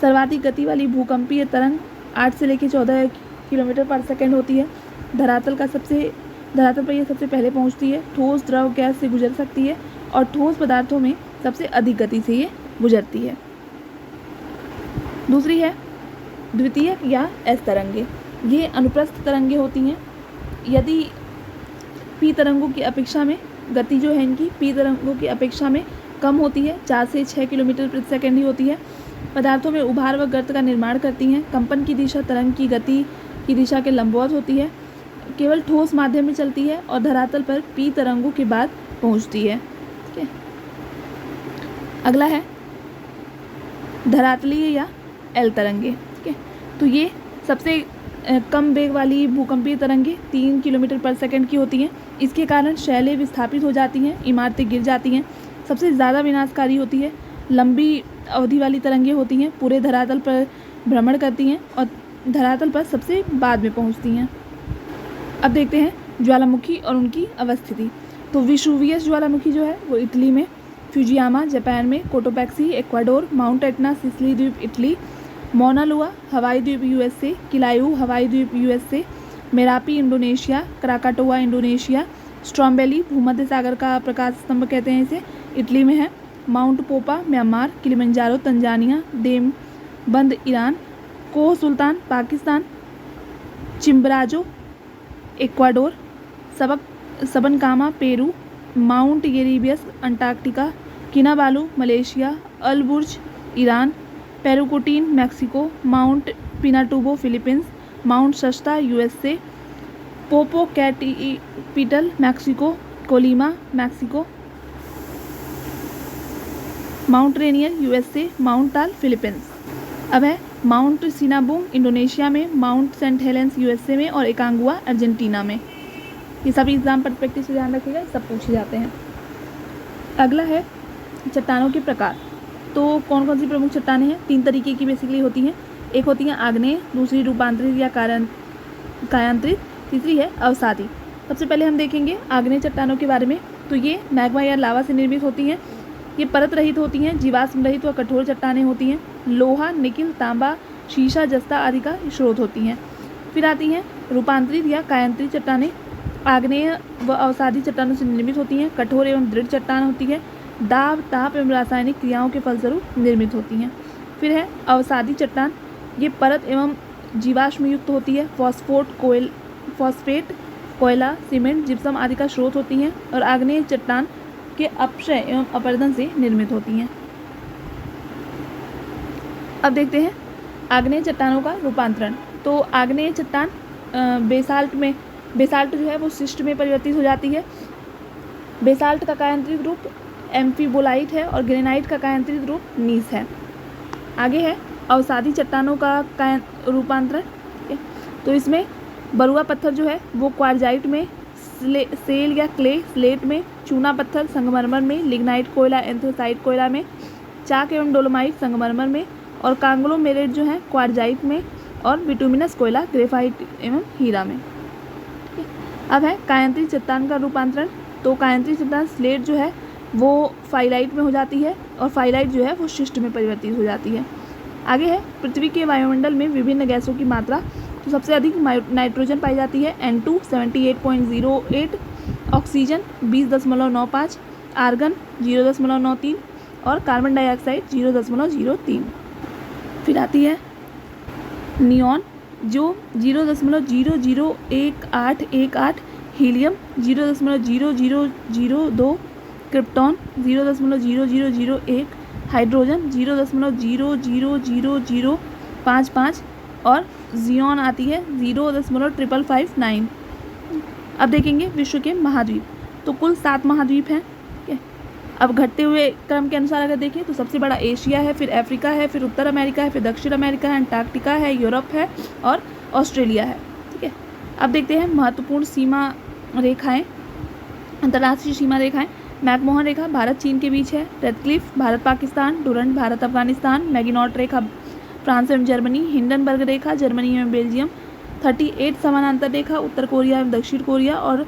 सर्वाधिक गति वाली भूकंपीय तरंग 8 से लेकर 14 किलोमीटर पर सेकेंड होती है। धरातल पर यह सबसे पहले पहुंचती है। ठोस द्रव गैस से गुजर सकती है और ठोस पदार्थों में सबसे अधिक गति से ये गुजरती है। दूसरी है द्वितीयक या एस तरंगे। ये अनुप्रस्थ तरंगे होती हैं, यदि पी तरंगों की अपेक्षा में गति जो है इनकी पी तरंगों की अपेक्षा में कम होती है, 4 से 6 किलोमीटर प्रति सेकंड ही होती है। पदार्थों में उभार व गर्त का निर्माण करती हैं। कंपन की दिशा तरंग की गति की दिशा के लंबवत होती है। केवल ठोस माध्यम में चलती है और धरातल पर पी तरंगों के बाद पहुंचती है। ठीक है, अगला है धरातलीय या एल तरंगे। ठीक है, तो ये सबसे कम वेग वाली भूकंपीय तरंगे 3 किलोमीटर पर सेकंड की होती हैं। इसके कारण शैलें विस्थापित हो जाती हैं, इमारतें गिर जाती हैं। सबसे ज़्यादा विनाशकारी होती है। लंबी अवधि वाली तरंगे होती हैं, पूरे धरातल पर भ्रमण करती हैं और धरातल पर सबसे बाद में पहुंचती हैं। अब देखते हैं ज्वालामुखी और उनकी अवस्थिति। तो विशुवियस ज्वालामुखी जो है वो इटली में, फ्यूजियामा जापान में, Cotopaxi Ecuador, mount Etna Sicily द्वीप इटली, मौना लोआ हवाई द्वीप यूएसए, किलायू हवाई द्वीप USA, Merapi Indonesia, Krakatoa Indonesia, Stromboli भूमध्य सागर का प्रकाश स्तंभ कहते हैं इसे, इटली में है, mount Popa Myanmar, Kilimanjaro Tanzania, देवबंद Iran, Koh Sultan Pakistan, Chimborazo Ecuador, सबनकामा Peru, mount Erebus Antarctica, Kinabalu Malaysia, Elburz Iran, Paricutin Mexico, mount Pinatubo Philippines, mount Shasta USA, Popocatepetl Mexico, Colima Mexico, mount Rainier USA, mount Taal Philippines. अब है mount Sinabung Indonesia में, mount Saint Helens USA में और एकांगुआ Argentina में। ये सभी exam perspective से ध्यान रखिएगा, सब पूछे जाते हैं। अगला है चट्टानों के प्रकार। तो कौन कौन सी प्रमुख चट्टानें हैं? 3 तरीके की बेसिकली होती हैं। एक होती हैं आग्नेय, दूसरी रूपांतरित या कायांतरित, तीसरी है अवसादी। सबसे पहले हम देखेंगे आग्नेय चट्टानों के बारे में। तो ये मैग्मा या लावा से निर्मित होती हैं। ये परत रहित होती हैं, जीवाश्म रहित व कठोर चट्टानें होती हैं। लोहा, निकिल, तांबा, शीशा, जस्ता आदि का स्रोत होती हैं। फिर आती हैं रूपांतरित या कायांतरित चट्टानें। आग्नेय व अवसादी चट्टानों से निर्मित होती हैं, कठोर एवं दृढ़ चट्टान होती है, दाब, ताप एवं रासायनिक क्रियाओं के फलस्वरूप निर्मित होती हैं। फिर है अवसादी चट्टान। ये परत एवं जीवाश्म युक्त होती है, फॉस्फेट, कोयला, सीमेंट, जिप्सम आदि का स्रोत होती हैं और आग्नेय चट्टान के अपक्षय एवं अपरदन से निर्मित होती हैं। अब देखते हैं आग्नेय चट्टानों का रूपांतरण। तो आग्नेय चट्टान बेसाल्ट जो है वो शिस्ट में परिवर्तित हो जाती है। बेसाल्ट का कायांतरित रूप एम्फीबोलाइट है और ग्रेनाइट का कायांतरित रूप नीस है। आगे है अवसादी चट्टानों का रूपांतरण। ठीक है, तो इसमें बरुआ पत्थर जो है वो क्वार्जाइट में, सेल या क्ले स्लेट में, चूना पत्थर संगमरमर में, लिग्नाइट कोयला एंथ्रेसाइट कोयला में, चाक एवं डोलोमाइट संगमरमर में और कांग्लोमेरेट जो है क्वार्जाइट में और बिटुमिनस कोयला ग्रेफाइट एवं हीरा में। ठीक है, अब है कायांतरित चट्टान का रूपांतरण। तो कायांतरित चट्टान स्लेट जो है वो फाइलाइट में हो जाती है और फाइलाइट जो है वो शिस्ट में परिवर्तित हो जाती है। आगे है पृथ्वी के वायुमंडल में विभिन्न गैसों की मात्रा। तो सबसे अधिक नाइट्रोजन पाई जाती है N2 78.08, ऑक्सीजन 20.95, आर्गन 0.93 और कार्बन डाइऑक्साइड 0.03। फिर आती है नियॉन जो 0.001818, हीलियम 0.0002, क्रिप्टॉन 0.0001, हाइड्रोजन 0.000055 और जियोन आती है 0.5559। अब देखेंगे विश्व के महाद्वीप। तो कुल 7 महाद्वीप हैं। ठीक है, अब घटते हुए क्रम के अनुसार अगर देखें तो सबसे बड़ा एशिया है, फिर अफ्रीका है, फिर उत्तर अमेरिका है, फिर दक्षिण अमेरिका है, अंटार्कटिका है, यूरोप है और ऑस्ट्रेलिया है। ठीक है, अब देखते हैं महत्वपूर्ण सीमा रेखाएं, अंतर्राष्ट्रीय सीमा रेखाएं। मैकमोहन रेखा भारत चीन के बीच है, Radcliffe Bharat Pakistan, Durand Bharat Afghanistan, Maginot रेखा फ्रांस एवं जर्मनी, हिंडनबर्ग रेखा जर्मनी एवं बेल्जियम, 38 समानांतर रेखा उत्तर कोरिया एवं दक्षिण कोरिया और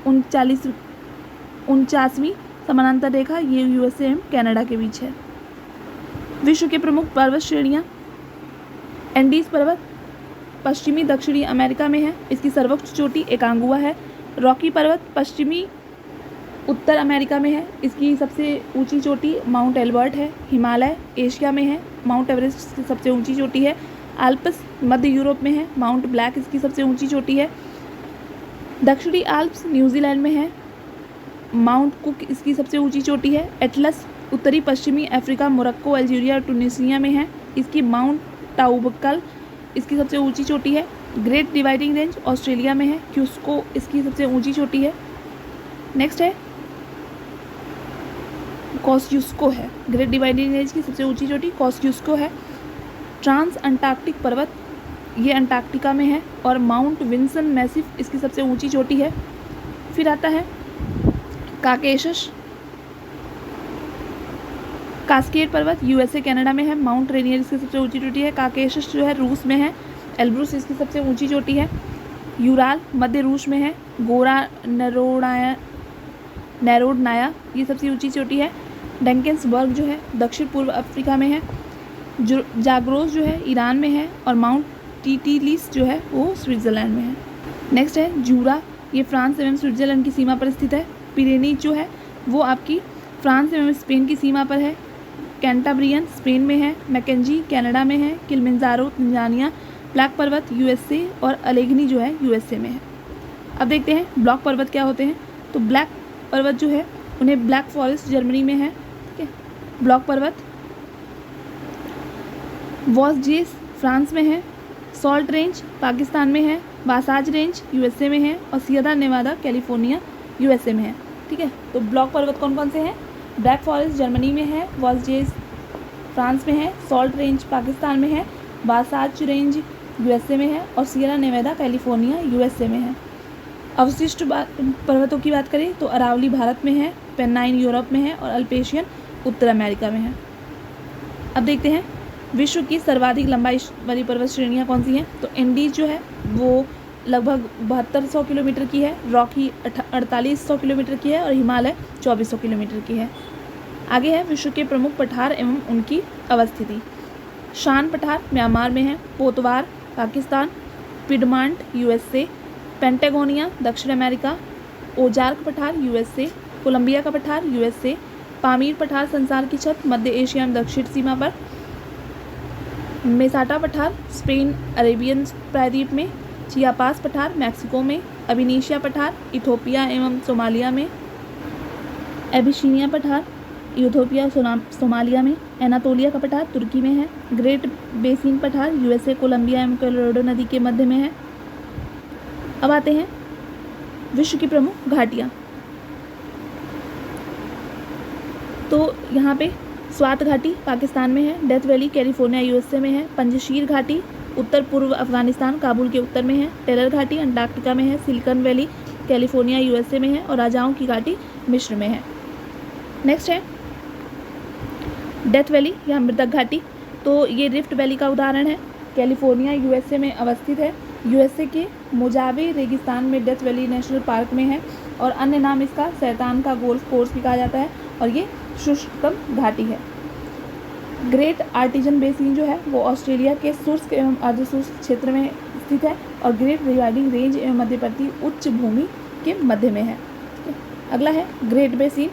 49वीं समानांतर रेखा ये यूएसए एवं कनाडा के बीच है। विश्व के प्रमुख पर्वत श्रेणियाँ। एंडीज पर्वत पश्चिमी दक्षिणी अमेरिका में है, इसकी सर्वोच्च चोटी एकांगुआ है। रॉकी पर्वत पश्चिमी उत्तर अमेरिका में है, इसकी सबसे ऊंची चोटी माउंट एल्बर्ट है। हिमालय एशिया में है, माउंट एवरेस्ट की सबसे ऊंची चोटी है। आल्प्स मध्य यूरोप में है, माउंट ब्लैक इसकी सबसे ऊंची चोटी है। दक्षिणी आल्प्स न्यूजीलैंड में है। माउंट कुक इसकी सबसे ऊंची चोटी है। एटलस उत्तरी पश्चिमी अफ्रीका, मोरक्को, अल्जीरिया और टूनिसिया में है। इसकी माउंट टाउबकल इसकी सबसे ऊंची चोटी है। ग्रेट डिवाइडिंग रेंज ऑस्ट्रेलिया में है। क्यूस्को इसकी सबसे ऊंची चोटी है। नेक्स्ट है कॉस्यूस्को है। ग्रेट डिवाइडिंग रेंज की सबसे ऊंची चोटी कॉस्यूस्को है। ट्रांस अंटार्कटिक पर्वत ये अंटार्कटिका में है। और माउंट विंसन मैसिफ इसकी सबसे ऊंची चोटी है। फिर आता है काकेशस कास्केड पर्वत यूएसए कनाडा में है। माउंट रेनियर इसकी सबसे ऊंची चोटी है। काकेशस जो है रूस में है। एल्ब्रुस इसकी सबसे ऊंची चोटी है। यूराल मध्य रूस में है। गोरा नैरोडनाया ये सबसे ऊंची चोटी है। डंकेन्सबर्ग जो है दक्षिण पूर्व अफ्रीका में है। जाग्रोस जो है ईरान में है। और माउंट टीटीलिस जो है वो स्विट्ज़रलैंड में है। नेक्स्ट है जूरा, ये फ्रांस एवं स्विट्ज़रलैंड की सीमा पर स्थित है। पिरेनीज जो है वो आपकी फ्रांस एवं स्पेन की सीमा पर है। कैंटाब्रियन स्पेन में है। मैकेंजी कनाडा में है। किलिमंजारो तंजानिया, ब्लैक पर्वत यूएसए और अलेघनी जो है यूएसए में है। अब देखते हैं ब्लॉक पर्वत क्या होते हैं। तो ब्लैक पर्वत जो है उन्हें ब्लैक फॉरेस्ट जर्मनी में है। ठीक है। ब्लॉक पर्वत वॉसजेस फ्रांस में है। सॉल्ट रेंज पाकिस्तान में है। वासाज रेंज यूएसए में है। और सियरा नेवादा कैलिफोर्निया यूएसए में है। ठीक है। तो ब्लॉक पर्वत कौन कौन से हैं? ब्लैक फॉरेस्ट जर्मनी में है। वॉसजेस फ्रांस में है। सॉल्ट रेंज पाकिस्तान में है। वासाज रेंज यूएसए में है। और सियरा नेवादा कैलिफोर्निया यूएसए में है। अवशिष्ट पर्वतों की बात करें तो अरावली भारत में है। पेनाइन यूरोप में है। और अल्पेशियन उत्तर अमेरिका में है। अब देखते हैं विश्व की सर्वाधिक लंबाई वाली पर्वत श्रेणियाँ कौन सी हैं। तो एंडीज जो है वो लगभग 7200 किलोमीटर की है। रॉकी 4800 किलोमीटर की है। और हिमालय 2400 किलोमीटर की है। आगे है विश्व के प्रमुख पठार एवं उनकी अवस्थिति। शान पठार म्यांमार में है। पोतवार पाकिस्तान। पिडमांट यूएसए। पेंटागोनिया दक्षिण अमेरिका। ओजार्क पठार यूएसए। कोलंबिया का पठार यूएसए। पामीर पठार संसार की छत मध्य एशिया में दक्षिण सीमा पर। मेसाटा पठार स्पेन अरेबियन प्रायद्वीप में। चियापास पठार मैक्सिको में। अबिनीशिया पठार इथोपिया एवं सोमालिया में। एबिशीनिया पठार इथोपिया सोमालिया में। एनातोलिया का पठार तुर्की में है। ग्रेट बेसिन पठार यूएसए कोलंबिया एवं कोलोराडो नदी के मध्य में है। अब आते हैं विश्व की प्रमुख घाटियाँ। तो यहाँ पे स्वात घाटी पाकिस्तान में है। डेथ वैली कैलिफोर्निया यूएसए में है। पंजशीर घाटी उत्तर पूर्व अफगानिस्तान काबुल के उत्तर में है। टेलर घाटी अंटार्कटिका में है। सिलिकॉन वैली कैलिफोर्निया यूएसए में है। और राजाओं की घाटी मिस्र में है। नेक्स्ट है डेथ वैली या मृतक घाटी। तो ये रिफ्ट वैली का उदाहरण है। कैलिफोर्निया यूएसए में अवस्थित है। यूएसए के मोजावे रेगिस्तान में डेथ वैली नेशनल पार्क में है। और अन्य नाम इसका शैतान का गोल्फ कोर्स भी कहा जाता है। और ये शुष्कतम घाटी है। ग्रेट आर्टिजन बेसिन जो है वो ऑस्ट्रेलिया के शुष्क एवं अर्धशुष्क क्षेत्र में स्थित है। और ग्रेट डिवाइडिंग रेंज एवं मध्यवर्ती उच्च भूमि के मध्य में है। अगला है ग्रेट बेसिन।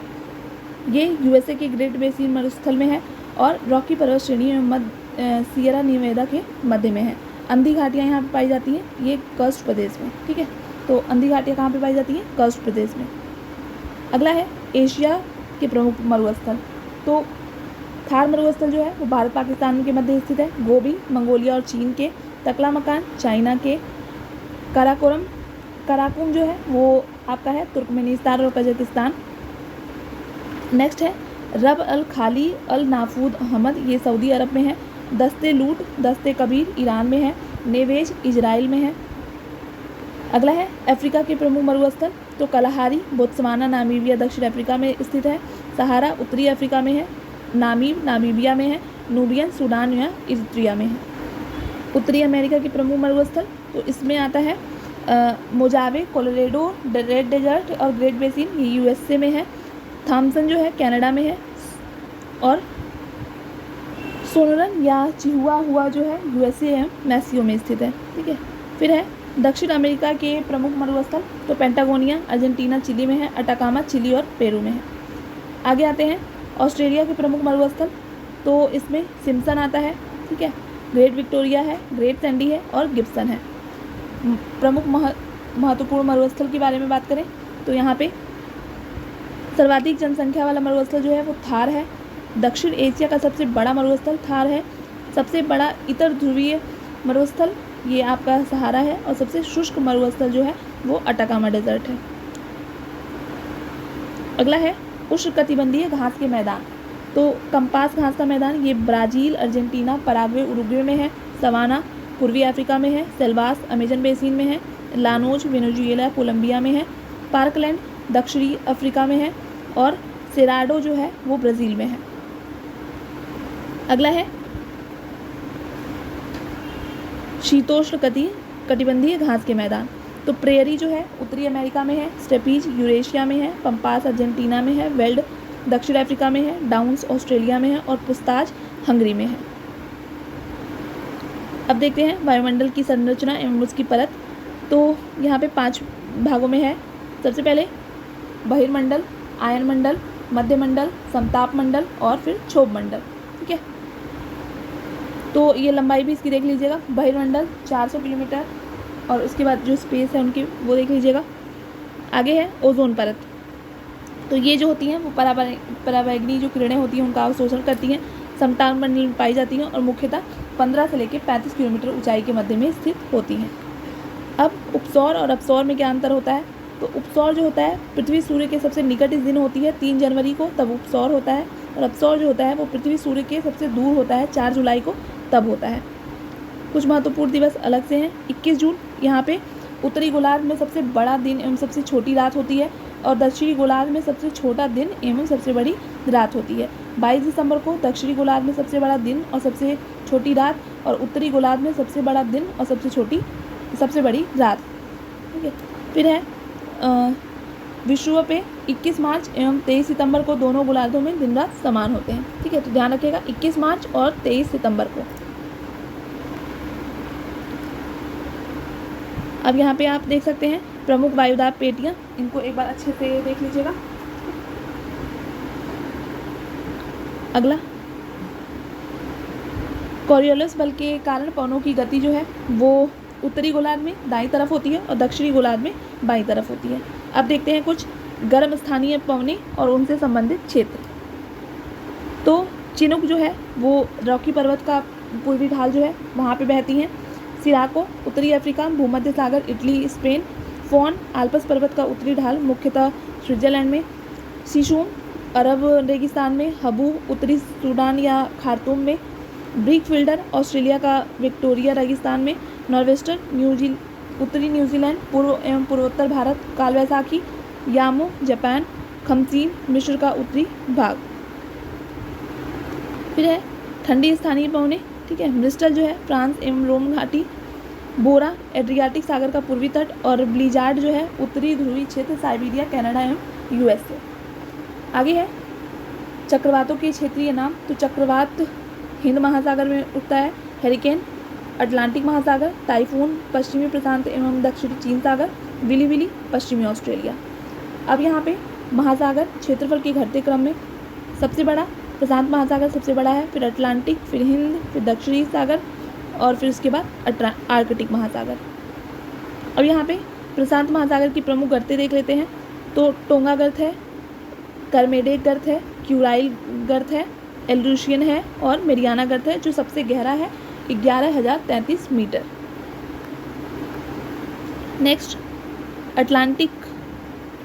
ये यूएसए के ग्रेट बेसिन मरुस्थल में है। और रॉकी पर्वत श्रेणी एवं सियरा नेवादा के मध्य में है। अंधी घाटियाँ यहाँ पे पाई जाती हैं ये कर्स्ट प्रदेश में। ठीक है। तो अंधी घाटियाँ कहाँ पे पाई जाती हैं? कर्स्ट प्रदेश में। अगला है एशिया के प्रमुख मरुस्थल। तो थार मरुस्थल जो है वो भारत पाकिस्तान के मध्य स्थित है। गोबी मंगोलिया और चीन के। तकलामकान चाइना के। कराकुम जो है वो आपका है तुर्कमेनिस्तान और कजाकिस्तान। नेक्स्ट है रब अल खाली अल नाफूद अहमद ये सऊदी अरब में है। दस्ते लूट दस्ते कबीर ईरान में है। नेवेज इजराइल में है। अगला है अफ्रीका के प्रमुख मरुस्थल। तो कलाहारी बोत्सवाना नामीबिया दक्षिण अफ्रीका में स्थित है। सहारा उत्तरी अफ्रीका में है। नामीबिया में है। नूबियन सूडान या इरिट्रिया में है। उत्तरी अमेरिका के प्रमुख मरुस्थल तो इसमें आता है मोजावे कोलोराडो रेड डेजर्ट और ग्रेट बेसिन ये यूएसए में है। थॉम्सन जो है कनाडा में है। और सोनरन या चिहुआ जो है यूएसए एवं मैक्सिको में स्थित है। ठीक है। फिर है दक्षिण अमेरिका के प्रमुख मरुस्थल। तो पेंटागोनिया अर्जेंटीना चिली में है। अटाकामा चिली और पेरू में है। आगे आते हैं ऑस्ट्रेलिया के प्रमुख मरुस्थल। तो इसमें सिम्पसन आता है। ठीक है। ग्रेट विक्टोरिया है। ग्रेट सैंडी है। और गिब्सन है। प्रमुख महत्वपूर्ण मरुस्थल के बारे में बात करें तो यहाँ पे सर्वाधिक जनसंख्या वाला मरुस्थल जो है वो थार है। दक्षिण एशिया का सबसे बड़ा मरुस्थल थार है। सबसे बड़ा इतर ध्रुवीय मरुस्थल ये आपका सहारा है और सबसे शुष्क मरुस्थल जो है वो अटाकामा डेजर्ट है। अगला है उष्णकटिबंधीय घास के मैदान। तो कंपास घास का मैदान ये ब्राज़ील, अर्जेंटीना, पराग्वे, उरुग्वे में है। सवाना पूर्वी अफ्रीका में है। सेल्वास अमेजन बेसिन में है। लानोज वेनेजुएला कोलंबिया में है। पार्कलैंड दक्षिणी अफ्रीका में है और सेराडो जो है वो ब्राज़ील में है। अगला है शीतोष्ण कटिबंधीय घास के मैदान। तो प्रेयरी जो है उत्तरी अमेरिका में है। स्टेपीज यूरेशिया में है। पंपास अर्जेंटीना में है। वेल्ड दक्षिण अफ्रीका में है। डाउन्स ऑस्ट्रेलिया में है और पुस्ताज हंगरी में है। अब देखते हैं वायुमंडल की संरचना एवं उसकी परत। तो यहाँ पे 5 भागों में है। सबसे पहले बहिर्मंडल, आयनमंडल, मध्यमंडल, समताप मंडल और फिर क्षोभ मंडल। ठीक है, तो ये लंबाई भी इसकी देख लीजिएगा। बहिर्मंडल 400 किलोमीटर और उसके बाद जो स्पेस है उनकी वो देख लीजिएगा। आगे है ओजोन परत। तो ये जो होती हैं वो पराबैंगनी जो किरणें होती हैं उनका अवशोषण करती हैं। समताप मंडल में पाई जाती हैं और मुख्यतः 15 से लेकर 35 किलोमीटर ऊंचाई के मध्य में स्थित होती हैं। अब उपसौर और अपसौर में क्या अंतर होता है? तो उपसौर जो होता है पृथ्वी सूर्य के सबसे निकट इस दिन होती है 3 जनवरी को, तब उपसौर होता है। और अपसौर जो होता है वो पृथ्वी सूर्य के सबसे दूर होता है 4 जुलाई को, तब होता है। कुछ महत्वपूर्ण दिवस अलग से हैं। 21 जून यहाँ पे उत्तरी गोलार्ध में सबसे बड़ा दिन एवं सबसे छोटी रात होती है और दक्षिणी गोलार्ध में सबसे छोटा दिन एवं सबसे बड़ी रात होती है। 22 दिसंबर को दक्षिणी गोलार्ध में सबसे बड़ा दिन और सबसे छोटी रात और उत्तरी गोलार्ध में सबसे बड़ा दिन और सबसे बड़ी रात। ठीक है, फिर है विषुव पे 21 मार्च एवं 23 सितंबर को दोनों गोलार्धों में दिन रात समान होते हैं। ठीक है, तो ध्यान रखिएगा 21 मार्च और 23 सितंबर को। अब यहाँ पे आप देख सकते हैं प्रमुख वायुदाब पेटियाँ, इनको एक बार अच्छे से देख लीजिएगा। अगला कोरियोलिस बल के कारण पवनों की गति जो है वो उत्तरी गोलार्ध में दाईं तरफ होती है और दक्षिणी गोलार्ध में बाईं तरफ होती है। अब देखते हैं कुछ गर्म स्थानीय पवनें और उनसे संबंधित क्षेत्र। तो चिनुक जो है वो रॉकी पर्वत का पूर्वी ढाल जो है वहाँ पे बहती हैं। सिराको उत्तरी अफ्रीका, भूमध्य सागर, इटली, स्पेन। फोन आल्प्स पर्वत का उत्तरी ढाल मुख्यतः स्विट्जरलैंड में। सिशूम अरब रेगिस्तान में। हबू उत्तरी सूडान या खार्तूम में। ब्रिक फिल्डर ऑस्ट्रेलिया का विक्टोरिया रेगिस्तान में। नॉर्वेस्टर्न उत्तरी न्यूजीलैंड, पूर्व एवं पूर्वोत्तर भारत। कालवैसाखी यामो जापान। खमसीन मिस्र का उत्तरी भाग। फिर है ठंडी स्थानीय पवनें। ठीक है, ब्रिस्टल जो है फ्रांस एवं रोम घाटी। बोरा एड्रियाटिक सागर का पूर्वी तट और ब्लिजार्ड जो है उत्तरी ध्रुवीय क्षेत्र साइबेरिया, कनाडा एवं यूएसए। आगे है चक्रवातों के क्षेत्रीय नाम। तो चक्रवात हिंद महासागर में उठता है। हेरिकेन अटलांटिक महासागर। टाइफून पश्चिमी प्रशांत एवं दक्षिणी चीन सागर। विली विली पश्चिमी ऑस्ट्रेलिया। अब यहाँ पे महासागर क्षेत्रफल के घटते क्रम में सबसे बड़ा प्रशांत महासागर सबसे बड़ा है, फिर अटलांटिक, फिर हिंद, फिर दक्षिणी सागर और फिर उसके बाद आर्कटिक महासागर। अब यहाँ पे प्रशांत महासागर की प्रमुख गर्तें देख लेते हैं। तो टोंगा गर्त है, करमेडेक गर्त है, क्यूराइल गर्त है, एलरूशियन है और मेरियाना गर्त है जो सबसे गहरा है 11,033 मीटर। नेक्स्ट अटलांटिक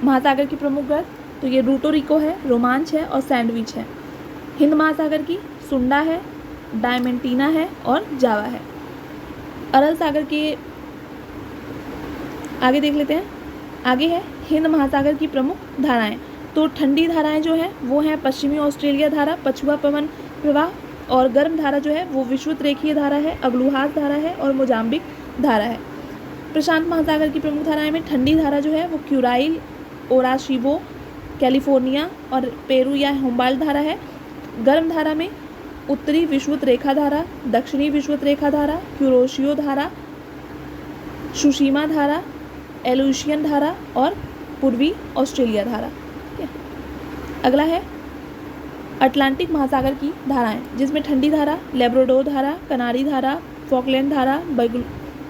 महासागर की प्रमुख गर्त, तो ये रूटो रिको है, रोमांच है और सैंडविच है। हिंद महासागर की सुंडा है, डायमेंटीना है और जावा है। अरल सागर के आगे देख लेते हैं। आगे है हिंद महासागर की प्रमुख धाराएं। तो ठंडी धाराएं जो हैं वो हैं पश्चिमी ऑस्ट्रेलिया धारा, पछुआ पवन प्रवाह, और गर्म धारा जो है वो विषुवत रेखीय धारा है, अग्लुहास धारा है और मोजाम्बिक धारा है। प्रशांत महासागर की प्रमुख धाराएं में ठंडी धारा जो है वो क्यूराइल, ओराशिबो, कैलिफोर्निया और पेरू या हुम्बाल्ट धारा है। गर्म धारा में उत्तरी विषुवत रेखा धारा, दक्षिणी विषुवत रेखा धारा, क्यूरोशियो धारा, सुशीमा धारा, एलुशियन धारा और पूर्वी ऑस्ट्रेलिया धारा। ठीक है, अगला है अटलांटिक महासागर की धाराएं, जिसमें ठंडी धारा लेब्राडोर धारा, कनारी धारा, फॉकलैंड धारा,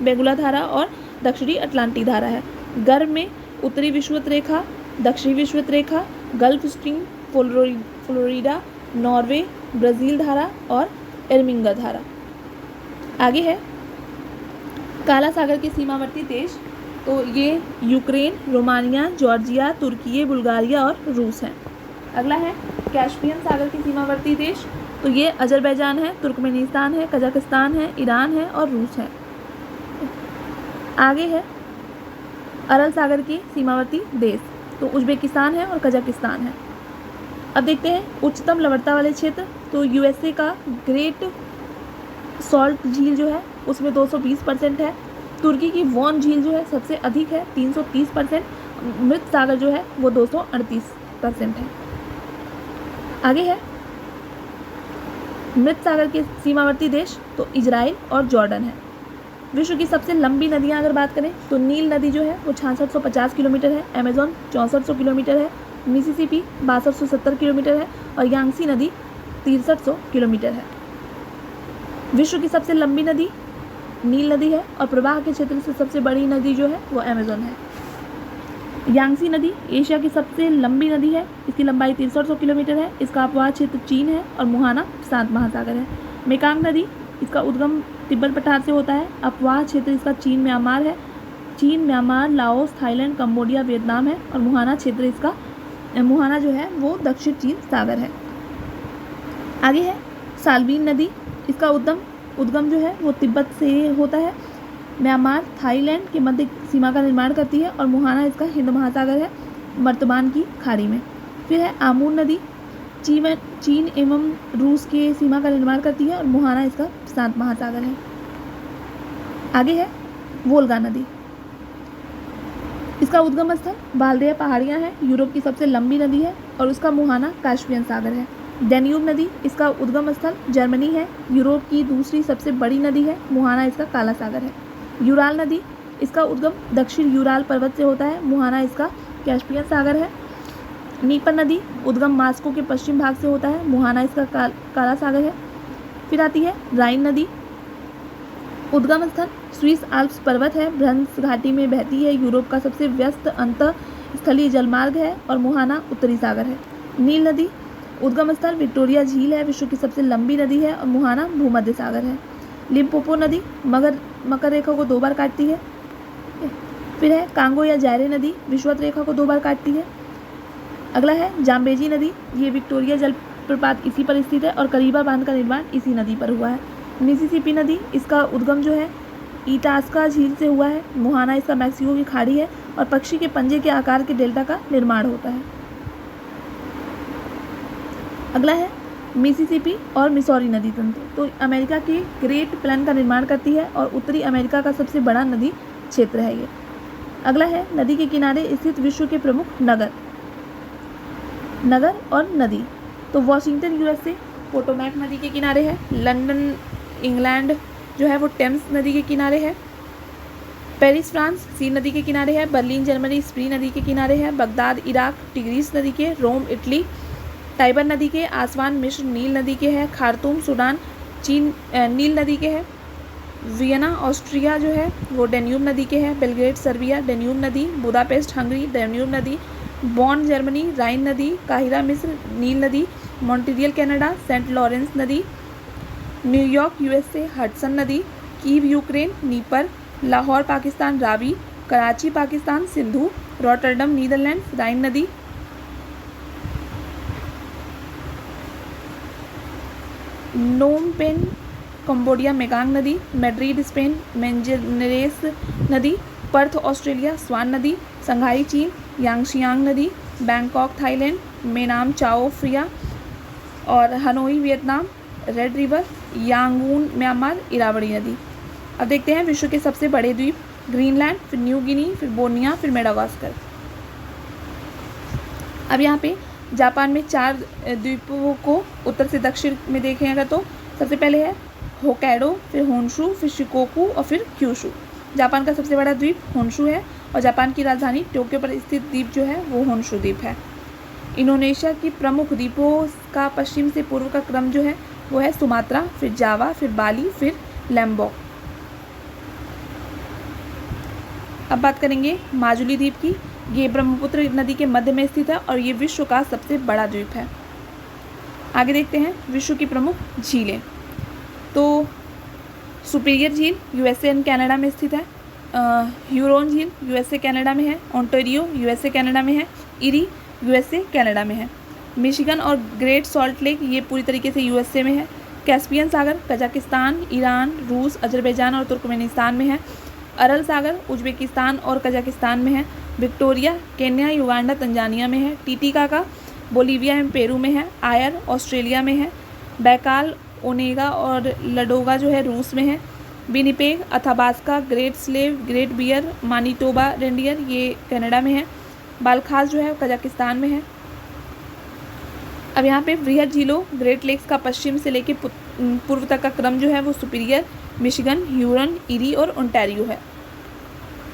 बेगुला धारा और दक्षिणी अटलांटिक धारा है। गर्भ में उत्तरी विषुवत रेखा, दक्षिणी विषुवत रेखा, gulf stream, Florida, Norway, Brazil धारा और एर्मिंगा धारा। आगे है काला सागर के सीमावर्ती देश, तो ये यूक्रेन, रोमानिया, जॉर्जिया, तुर्की, बुल्गारिया और रूस हैं। अगला है कैस्पियन सागर के सीमावर्ती देश, तो ये अजरबैजान है, तुर्कमेनिस्तान है, कजाकिस्तान है, ईरान है और रूस है। आगे है अरल सागर के सीमावर्ती देश, तो उज्बेकिस्तान है और कजाकिस्तान है। अब देखते हैं उच्चतम लवणता वाले क्षेत्र, तो यूएसए का ग्रेट सॉल्ट झील जो है उसमें 220% है। तुर्की की वॉन झील जो है सबसे अधिक है 330%। मृत सागर जो है वो 238% है। आगे है मृत सागर के सीमावर्ती देश, तो इजराइल और जॉर्डन है। विश्व की सबसे लंबी नदियां अगर बात करें तो नील नदी जो है वो 6650 किलोमीटर है, अमेजोन 6400 किलोमीटर है, मिसिसिपी 6270 किलोमीटर है और यांगसी नदी 6300 किलोमीटर है। विश्व की सबसे लंबी नदी नील नदी है और प्रवाह के क्षेत्र से सबसे बड़ी नदी जो है वो अमेजोन है। यांगसी नदी एशिया की सबसे लंबी नदी है, इसकी लंबाई 6300 किलोमीटर है, इसका अपवाह क्षेत्र चीन है और मुहाना शांत महासागर है। मेकांग नदी, इसका उद्गम तिब्बत पठार से होता है, अपवाह क्षेत्र इसका चीन म्यांमार है। चीन, Myanmar, Laos, Thailand, Cambodia, Vietnam है और मुहाना क्षेत्र इसका मुहाना जो है वो दक्षिण चीन सागर है। आगे है साल्वीन नदी, इसका उद्गम जो है वो तिब्बत से होता है, म्यांमार, थाईलैंड के मध्य सीमा का निर्माण करती है और मुहाना इसका हिंद महासागर है वर्तमान की खाड़ी में। फिर है आमूर नदी, चीन एवं रूस के सीमा का निर्माण करती है और मुहाना इसका शांत महासागर है। आगे है वोल्गा नदी, इसका उद्गम स्थल बाल्दिया पहाड़ियाँ हैं, यूरोप की सबसे लंबी नदी है और उसका मुहाना कास्पियन सागर है। डैन्यूब नदी, इसका उद्गम स्थल जर्मनी है, यूरोप की दूसरी सबसे बड़ी नदी है, मुहाना इसका काला सागर है। यूराल नदी, इसका उद्गम दक्षिण यूराल पर्वत से होता है, मुहाना इसका कैस्पियन सागर है। नीपर नदी उद्गम मास्को के पश्चिम भाग से होता है, मुहाना इसका काला सागर है। फिर आती है राइन नदी, उद्गम स्थल स्विस आल्प्स पर्वत है, ब्रह्म्स घाटी में बहती है, यूरोप का सबसे व्यस्त अंतः स्थलीय जलमार्ग है और मुहाना उत्तरी सागर है। नील नदी, उद्गम स्थल विक्टोरिया झील है, विश्व की सबसे लंबी नदी है और मुहाना भूमध्य सागर है। लिम्पोपो नदी मकर रेखा को 2 बार काटती है। फिर है कांगो या जायरे नदी, विषुवत रेखा को 2 बार काटती है। अगला है जाम्बेजी नदी, ये विक्टोरिया जलप्रपात इसी पर स्थित है और करीबा बांध का निर्माण इसी नदी पर हुआ है। मिसिसिपी नदी, इसका उद्गम जो है इटास्का झील से हुआ है, मुहाना इसका मैक्सिको की खाड़ी है और पक्षी के पंजे के आकार के डेल्टा का निर्माण होता है। अगला है मिसिसिपी और मिसौरी नदी तंत्र, तो अमेरिका के ग्रेट प्लेन का निर्माण करती है और उत्तरी अमेरिका का सबसे बड़ा नदी क्षेत्र है ये। अगला है नदी के किनारे स्थित विश्व के प्रमुख नगर और नदी, तो वॉशिंगटन यूएसए पोटोमैक नदी के किनारे है, लंदन इंग्लैंड जो है वो टेम्स नदी के किनारे है, पेरिस फ्रांस सीन नदी के किनारे है, बर्लिन जर्मनी स्प्री नदी के किनारे है, बगदाद इराक टिग्रीस नदी के, रोम इटली टाइबर नदी के, आसवान मिस्र नील नदी के है, खार्तूम सूडान चीन नील नदी के है, वियना ऑस्ट्रिया जो है वो डैन्यूब नदी के है, बेलग्रेड सर्बिया डैन्यूब नदी, बुदापेस्ट हंगरी डैन्यूब नदी, बॉन जर्मनी राइन नदी, काहिरा मिस्र नील नदी, मॉन्ट्रियल कनाडा सेंट लॉरेंस नदी, न्यूयॉर्क यूएसए हडसन नदी, Kiev Ukraine Dnieper, Lahore Pakistan Ravi, Karachi Pakistan Sindhu, Rotterdam Netherlands Rhine नदी, नोम पेन कंबोडिया मेकांग नदी, मैड्रिड स्पेन मेंजरेस नदी, पर्थ ऑस्ट्रेलिया स्वान नदी, संघाई चीन यांगशियांग नदी, बैंकॉक थाईलैंड मेनाम चाओ फ्रिया और Hanoi Vietnam red river, Yangon Myanmar Irrawaddy नदी। अब देखते हैं विश्व के सबसे बड़े द्वीप, ग्रीनलैंड, फिर न्यू गिनी, फिर बोर्निया, फिर मेडागास्कर। अब यहाँ पे जापान में 4 द्वीपों को उत्तर से दक्षिण में देखें अगर तो सबसे पहले है होक्काइडो, फिर होन्शु, फिर शिकोकू और फिर क्यूशु। जापान का सबसे बड़ा द्वीप होन्शु है और जापान की राजधानी टोक्यो पर स्थित द्वीप जो है वो होन्शु द्वीप है। इंडोनेशिया की प्रमुख द्वीपों का पश्चिम से पूर्व का क्रम जो है वो है सुमात्रा, फिर जावा, फिर बाली, फिर लैम्बोक। अब बात करेंगे माजुली द्वीप की। ये ब्रह्मपुत्र नदी के मध्य में स्थित है और ये विश्व का सबसे बड़ा द्वीप है। आगे देखते हैं विश्व की प्रमुख झीलें। तो सुपीरियर झील यूएसए एंड कनाडा में स्थित है। ह्यूरोन झील यूएसए कनाडा में है। ओंटारियो यूएसए कनाडा में है। इरी यूएसए कनाडा में है। मिशिगन और ग्रेट सॉल्ट लेक ये पूरी तरीके से यूएसए में है। कैस्पियन सागर कजाकिस्तान, ईरान, रूस, अजरबैजान और तुर्कमेनिस्तान में है। अरल सागर उज्बेकिस्तान और कजाकिस्तान में है। विक्टोरिया केन्या, युगांडा, तंजानिया में है। टिटिकाका बोलीविया एवं पेरू में है। आयर ऑस्ट्रेलिया में है। बैकाल, ओनेगा और लडोगा जो है रूस में है। Winnipeg, Athabasca, great slave, great bear, Manitoba reindeer ये कनाडा में है। बालखास जो है कजाकिस्तान में है। अब यहाँ पे वृहद झीलों ग्रेट लेक्स का पश्चिम से लेकर पूर्व तक का क्रम जो है वो सुपीरियर, मिशिगन, ह्यूरन, इरी और ओंटारियो है।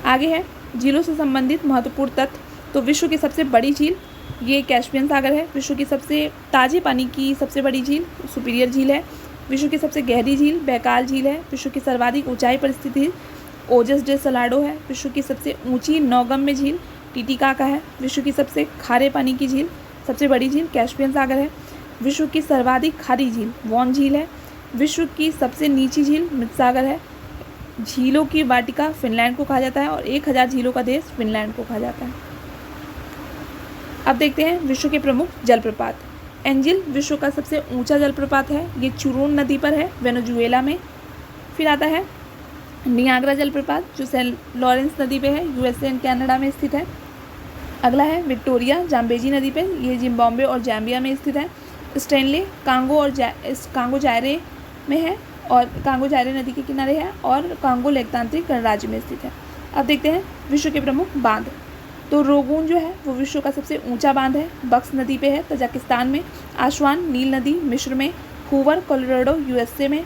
आगे है झीलों से संबंधित महत्वपूर्ण तथ्य। तो विश्व की सबसे बड़ी झील ये कैस्पियन सागर है। विश्व की सबसे ताजे पानी की सबसे बड़ी झील सुपीरियर झील है। विश्व की सबसे गहरी झील बैकाल झील है। विश्व की सर्वाधिक ऊंचाई पर स्थित झील ओजस डे सलाडो है। विश्व की सबसे ऊंची नौगम्य झील टिटिकाका है। विश्व की सबसे खारे पानी की झील सबसे बड़ी झील कैस्पियन सागर है। विश्व की सर्वाधिक खारी झील वॉन झील है। विश्व की सबसे नीची झील मृत सागर है। झीलों की वाटिका फिनलैंड को कहा जाता है और 1000 झीलों का देश फिनलैंड को कहा जाता है। अब देखते हैं विश्व के प्रमुख जलप्रपात। एंजिल विश्व का सबसे ऊंचा जलप्रपात है। ये चुरून नदी पर है वेनेजुएला में। फिर आता है नियाग्रा जलप्रपात जो सेंट लॉरेंस नदी पे है, यूएसए एंड कनाडा में स्थित है। अगला है विक्टोरिया जाम्बेजी नदी पे, ये जिम्बाब्वे और जाम्बिया में स्थित है। स्टेनले कांगो और कांगो जायरे में है और कांगो जायरे नदी के किनारे है और कांगो लोकतांत्रिक गणराज्य में स्थित है। अब देखते हैं विश्व के प्रमुख बांध। तो रोगून जो है वो विश्व का सबसे ऊंचा बांध है, बक्स नदी पे है तजाकिस्तान में। आशवान नील नदी मिस्र में। हूवर कोलोराडो यूएसए में।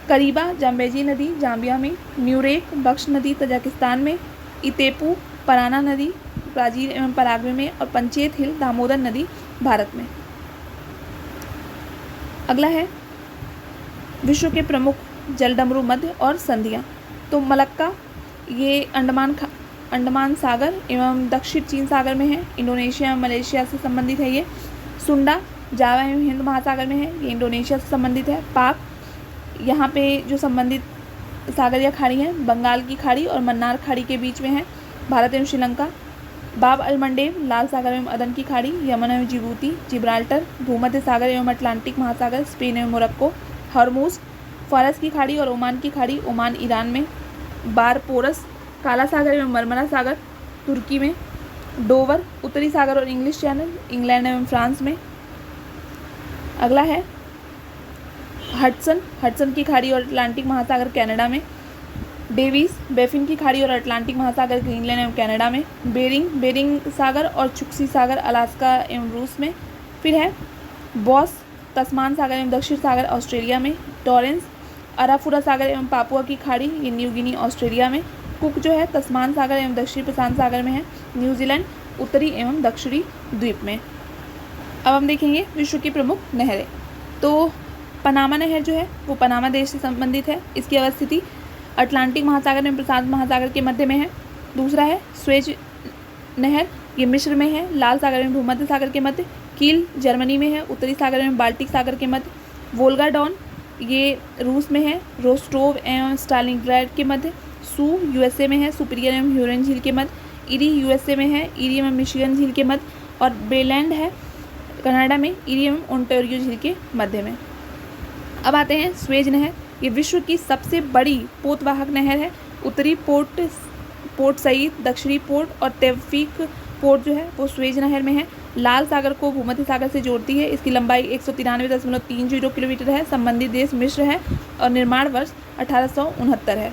करीबा जाम्बेजी नदी जाम्बिया में। न्यूरेक बक्स नदी तजाकिस्तान में। इतेपू पराना नदी ब्राज़ील एवं पराग्वे में और पंचेत हिल दामोदर नदी भारत में। अगला है विश्व के प्रमुख जलडमरू मध्य और संधियाँ। तो मलक्का ये अंडमान सागर एवं दक्षिण चीन सागर में है। इंडोनेशिया एवं मलेशिया से संबंधित है ये। सुंडा जावा एवं हिंद महासागर में है, ये इंडोनेशिया से संबंधित है। पाक यहाँ पे जो संबंधित सागर या खाड़ी हैं बंगाल की खाड़ी और मन्नार खाड़ी के बीच में है, भारत एवं श्रीलंका। बाब अल मंडेब लाल सागर एवं अदन की खाड़ी, यमन एवं जिबूती। जिब्राल्टर भूमध्य सागर एवं अटलांटिक महासागर, स्पेन एवं मोरक्को। हॉर्मूज फारस की खाड़ी और ओमान की खाड़ी, ओमान ईरान में। बारपोरस काला सागर एवं मरमरा सागर, तुर्की में। डोवर उत्तरी सागर और इंग्लिश चैनल, इंग्लैंड एवं फ्रांस में। अगला है हडसन की खाड़ी और अटलांटिक महासागर, कनाडा में। डेविस बेफिन की खाड़ी और अटलांटिक महासागर, ग्रीनलैंड एवं कनाडा में। बेरिंग सागर और चुक्सी सागर, अलास्का एवं रूस में। फिर है बॉस तस्मान सागर एवं दक्षिण सागर, ऑस्ट्रेलिया में। टॉरेंस अराफुरा सागर एवं पापुआ की खाड़ी, ये न्यू गिनी ऑस्ट्रेलिया में। कुक जो है तस्मान सागर एवं दक्षिणी प्रशांत सागर में है, न्यूजीलैंड उत्तरी एवं दक्षिणी द्वीप में। अब हम देखेंगे विश्व की प्रमुख नहरें। तो पनामा नहर जो है वो पनामा देश से संबंधित है। इसकी अवस्थिति अटलांटिक महासागर एवं प्रशांत महासागर के मध्य में है। दूसरा है स्वेज नहर, ये मिस्र में है, लाल सागर एवं भूमध्य सागर के मध्य। कील जर्मनी में है, उत्तरी सागर एवं बाल्टिक सागर के मध्य। वोल्गा डॉन ये रूस में है, रोस्टोव एवं स्टालिनग्राड के मध्य। सू यूएसए में है, सुपीरियर एवं ह्यूरन झील के मध्य। इरी यूएसए में है, इरी एवं मिशिगन झील के मध्य। और बेलैंड है कनाडा में, इरी एवं ओंटारियो झील के मध्य में। अब आते हैं स्वेज नहर, ये विश्व की सबसे बड़ी पोतवाहक नहर है। उत्तरी पोर्ट सईद, दक्षिणी पोर्ट और तेवफीक पोर्ट जो है वो स्वेज नहर में है। लाल सागर को भूमध्य सागर से जोड़ती है। इसकी लंबाई 193.30 किलोमीटर है। संबंधित देश मिस्र है और निर्माण वर्ष 1869 है।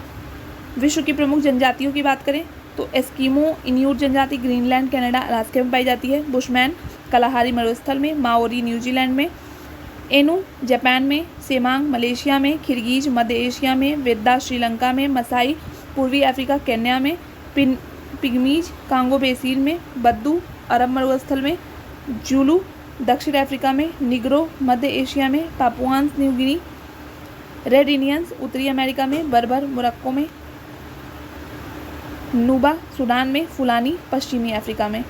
विश्व की प्रमुख जनजातियों की बात करें तो एस्किमो इन्यूट जनजाति ग्रीनलैंड, कनाडा, अलास्का में पाई जाती है। बुशमैन कलाहारी मरुस्थल में। माओरी न्यूजीलैंड में। एनु जापान में। सेमांग मलेशिया में। खिरगीज मध्य एशिया में। वेद्दा श्रीलंका में। मसाई पूर्वी अफ्रीका केन्या में। पिग्मीज कांगो बेसिन में। बद्दू अरब मरुस्थल में। जूलू दक्षिण अफ्रीका में। निग्रो मध्य एशिया में। पापुआन्स न्यू गिनी। रेड इंडियंस उत्तरी अमेरिका में। बर्बर मोरक्को में। नुबा सूडान में, फुलानी पश्चिमी अफ्रीका में।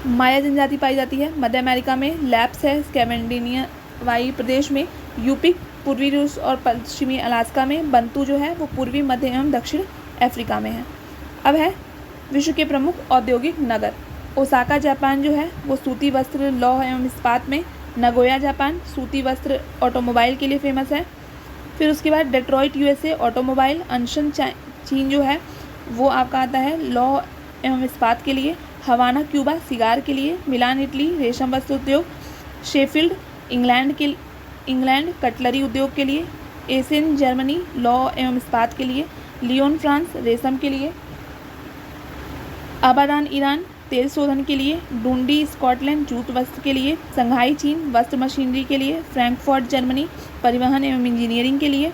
माया जनजाति पाई जाती है मध्य अमेरिका में, लैप्स है स्कैंडिनेवियाई प्रदेश में, यूपिक पूर्वी रूस और पश्चिमी अलास्का में, बंतू जो है वो पूर्वी मध्य एवं दक्षिण अफ्रीका में है। अब है विश्व के प्रमुख औद्योगिक नगर। ओसाका जापान जो है वो सूती वस्त्र, लौह एवं इस्पात में, नगोया जापान सूती वस्त्र ऑटोमोबाइल के लिए फेमस है। फिर उसके बाद डेट्रॉइट यूएसए ऑटोमोबाइल, अनशन चीन जो है वो आपका आता है लौह एवं इस्पात के लिए, हवाना क्यूबा सिगार के लिए, मिलान इटली रेशम वस्त्र उद्योग, शेफील्ड इंग्लैंड कटलरी उद्योग के लिए, एसेन जर्मनी लौह एवं इस्पात के लिए, लियोन फ्रांस रेशम के लिए, आबादान ईरान तेल शोधन के लिए, डुंडी स्कॉटलैंड जूट वस्त्र के लिए, संघाई चीन वस्त्र मशीनरी के लिए, फ्रैंकफर्ट जर्मनी परिवहन एवं इंजीनियरिंग के लिए,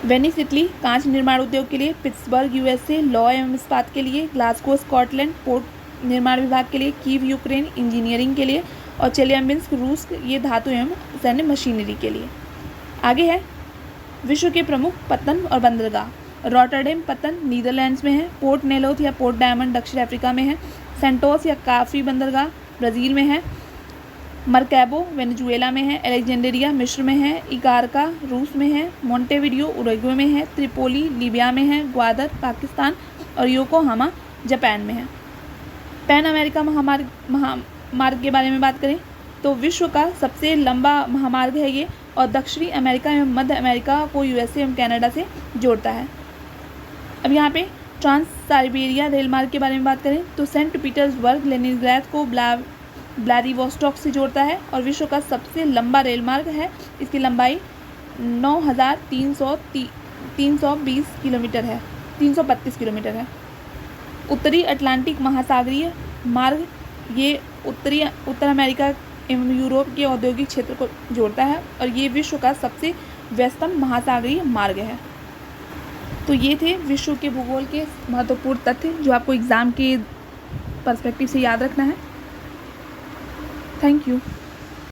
वेनिस इटली कांच निर्माण उद्योग के लिए, पिट्सबर्ग यूएसए लौह एवं इस्पात के लिए, ग्लासगो स्कॉटलैंड पोर्ट निर्माण विभाग के लिए, कीव यूक्रेन इंजीनियरिंग के लिए और चेलियाबिंस्क रूस ये धातु एवं सैन्य मशीनरी के लिए। आगे है विश्व के प्रमुख पत्तन और बंदरगाह। रॉटरडेम पत्तन नीदरलैंड्स में है, पोर्ट नेलोथ या पोर्ट डायमंड दक्षिण अफ्रीका में है, सेंटोस या काफी बंदरगाह ब्राज़ील में है, मरकैबो वेनेजुएला में है, अलेक्जेंड्रिया मिस्र में है, इगारका रूस में है, मोंटेविडियो उरुग्वे में है, त्रिपोली लीबिया में है, ग्वादर पाकिस्तान और योकोहामा जापान में है। पैन अमेरिका महामार्ग के बारे में बात करें तो विश्व का सबसे लंबा महामार्ग है ये और दक्षिणी अमेरिका एवं मध्य अमेरिका को यूएसए एवं कनाडा से जोड़ता है। अब यहाँ पे ट्रांस साइबेरिया रेल मार्ग के बारे में बात करें तो सेंट पीटर्सबर्ग लेनिनग्राद को व्लादिवोस्टॉक से जोड़ता है और विश्व का सबसे लंबा रेल मार्ग है। इसकी लंबाई 9,320 किलोमीटर है, 332 किलोमीटर है। उत्तरी अटलांटिक महासागरीय मार्ग ये उत्तर अमेरिका एवं यूरोप के औद्योगिक क्षेत्र को जोड़ता है और ये विश्व का सबसे व्यस्तम महासागरीय मार्ग है। तो ये थे विश्व के भूगोल के महत्वपूर्ण तथ्य जो आपको एग्ज़ाम के पर्सपेक्टिव से याद रखना है। Thank you.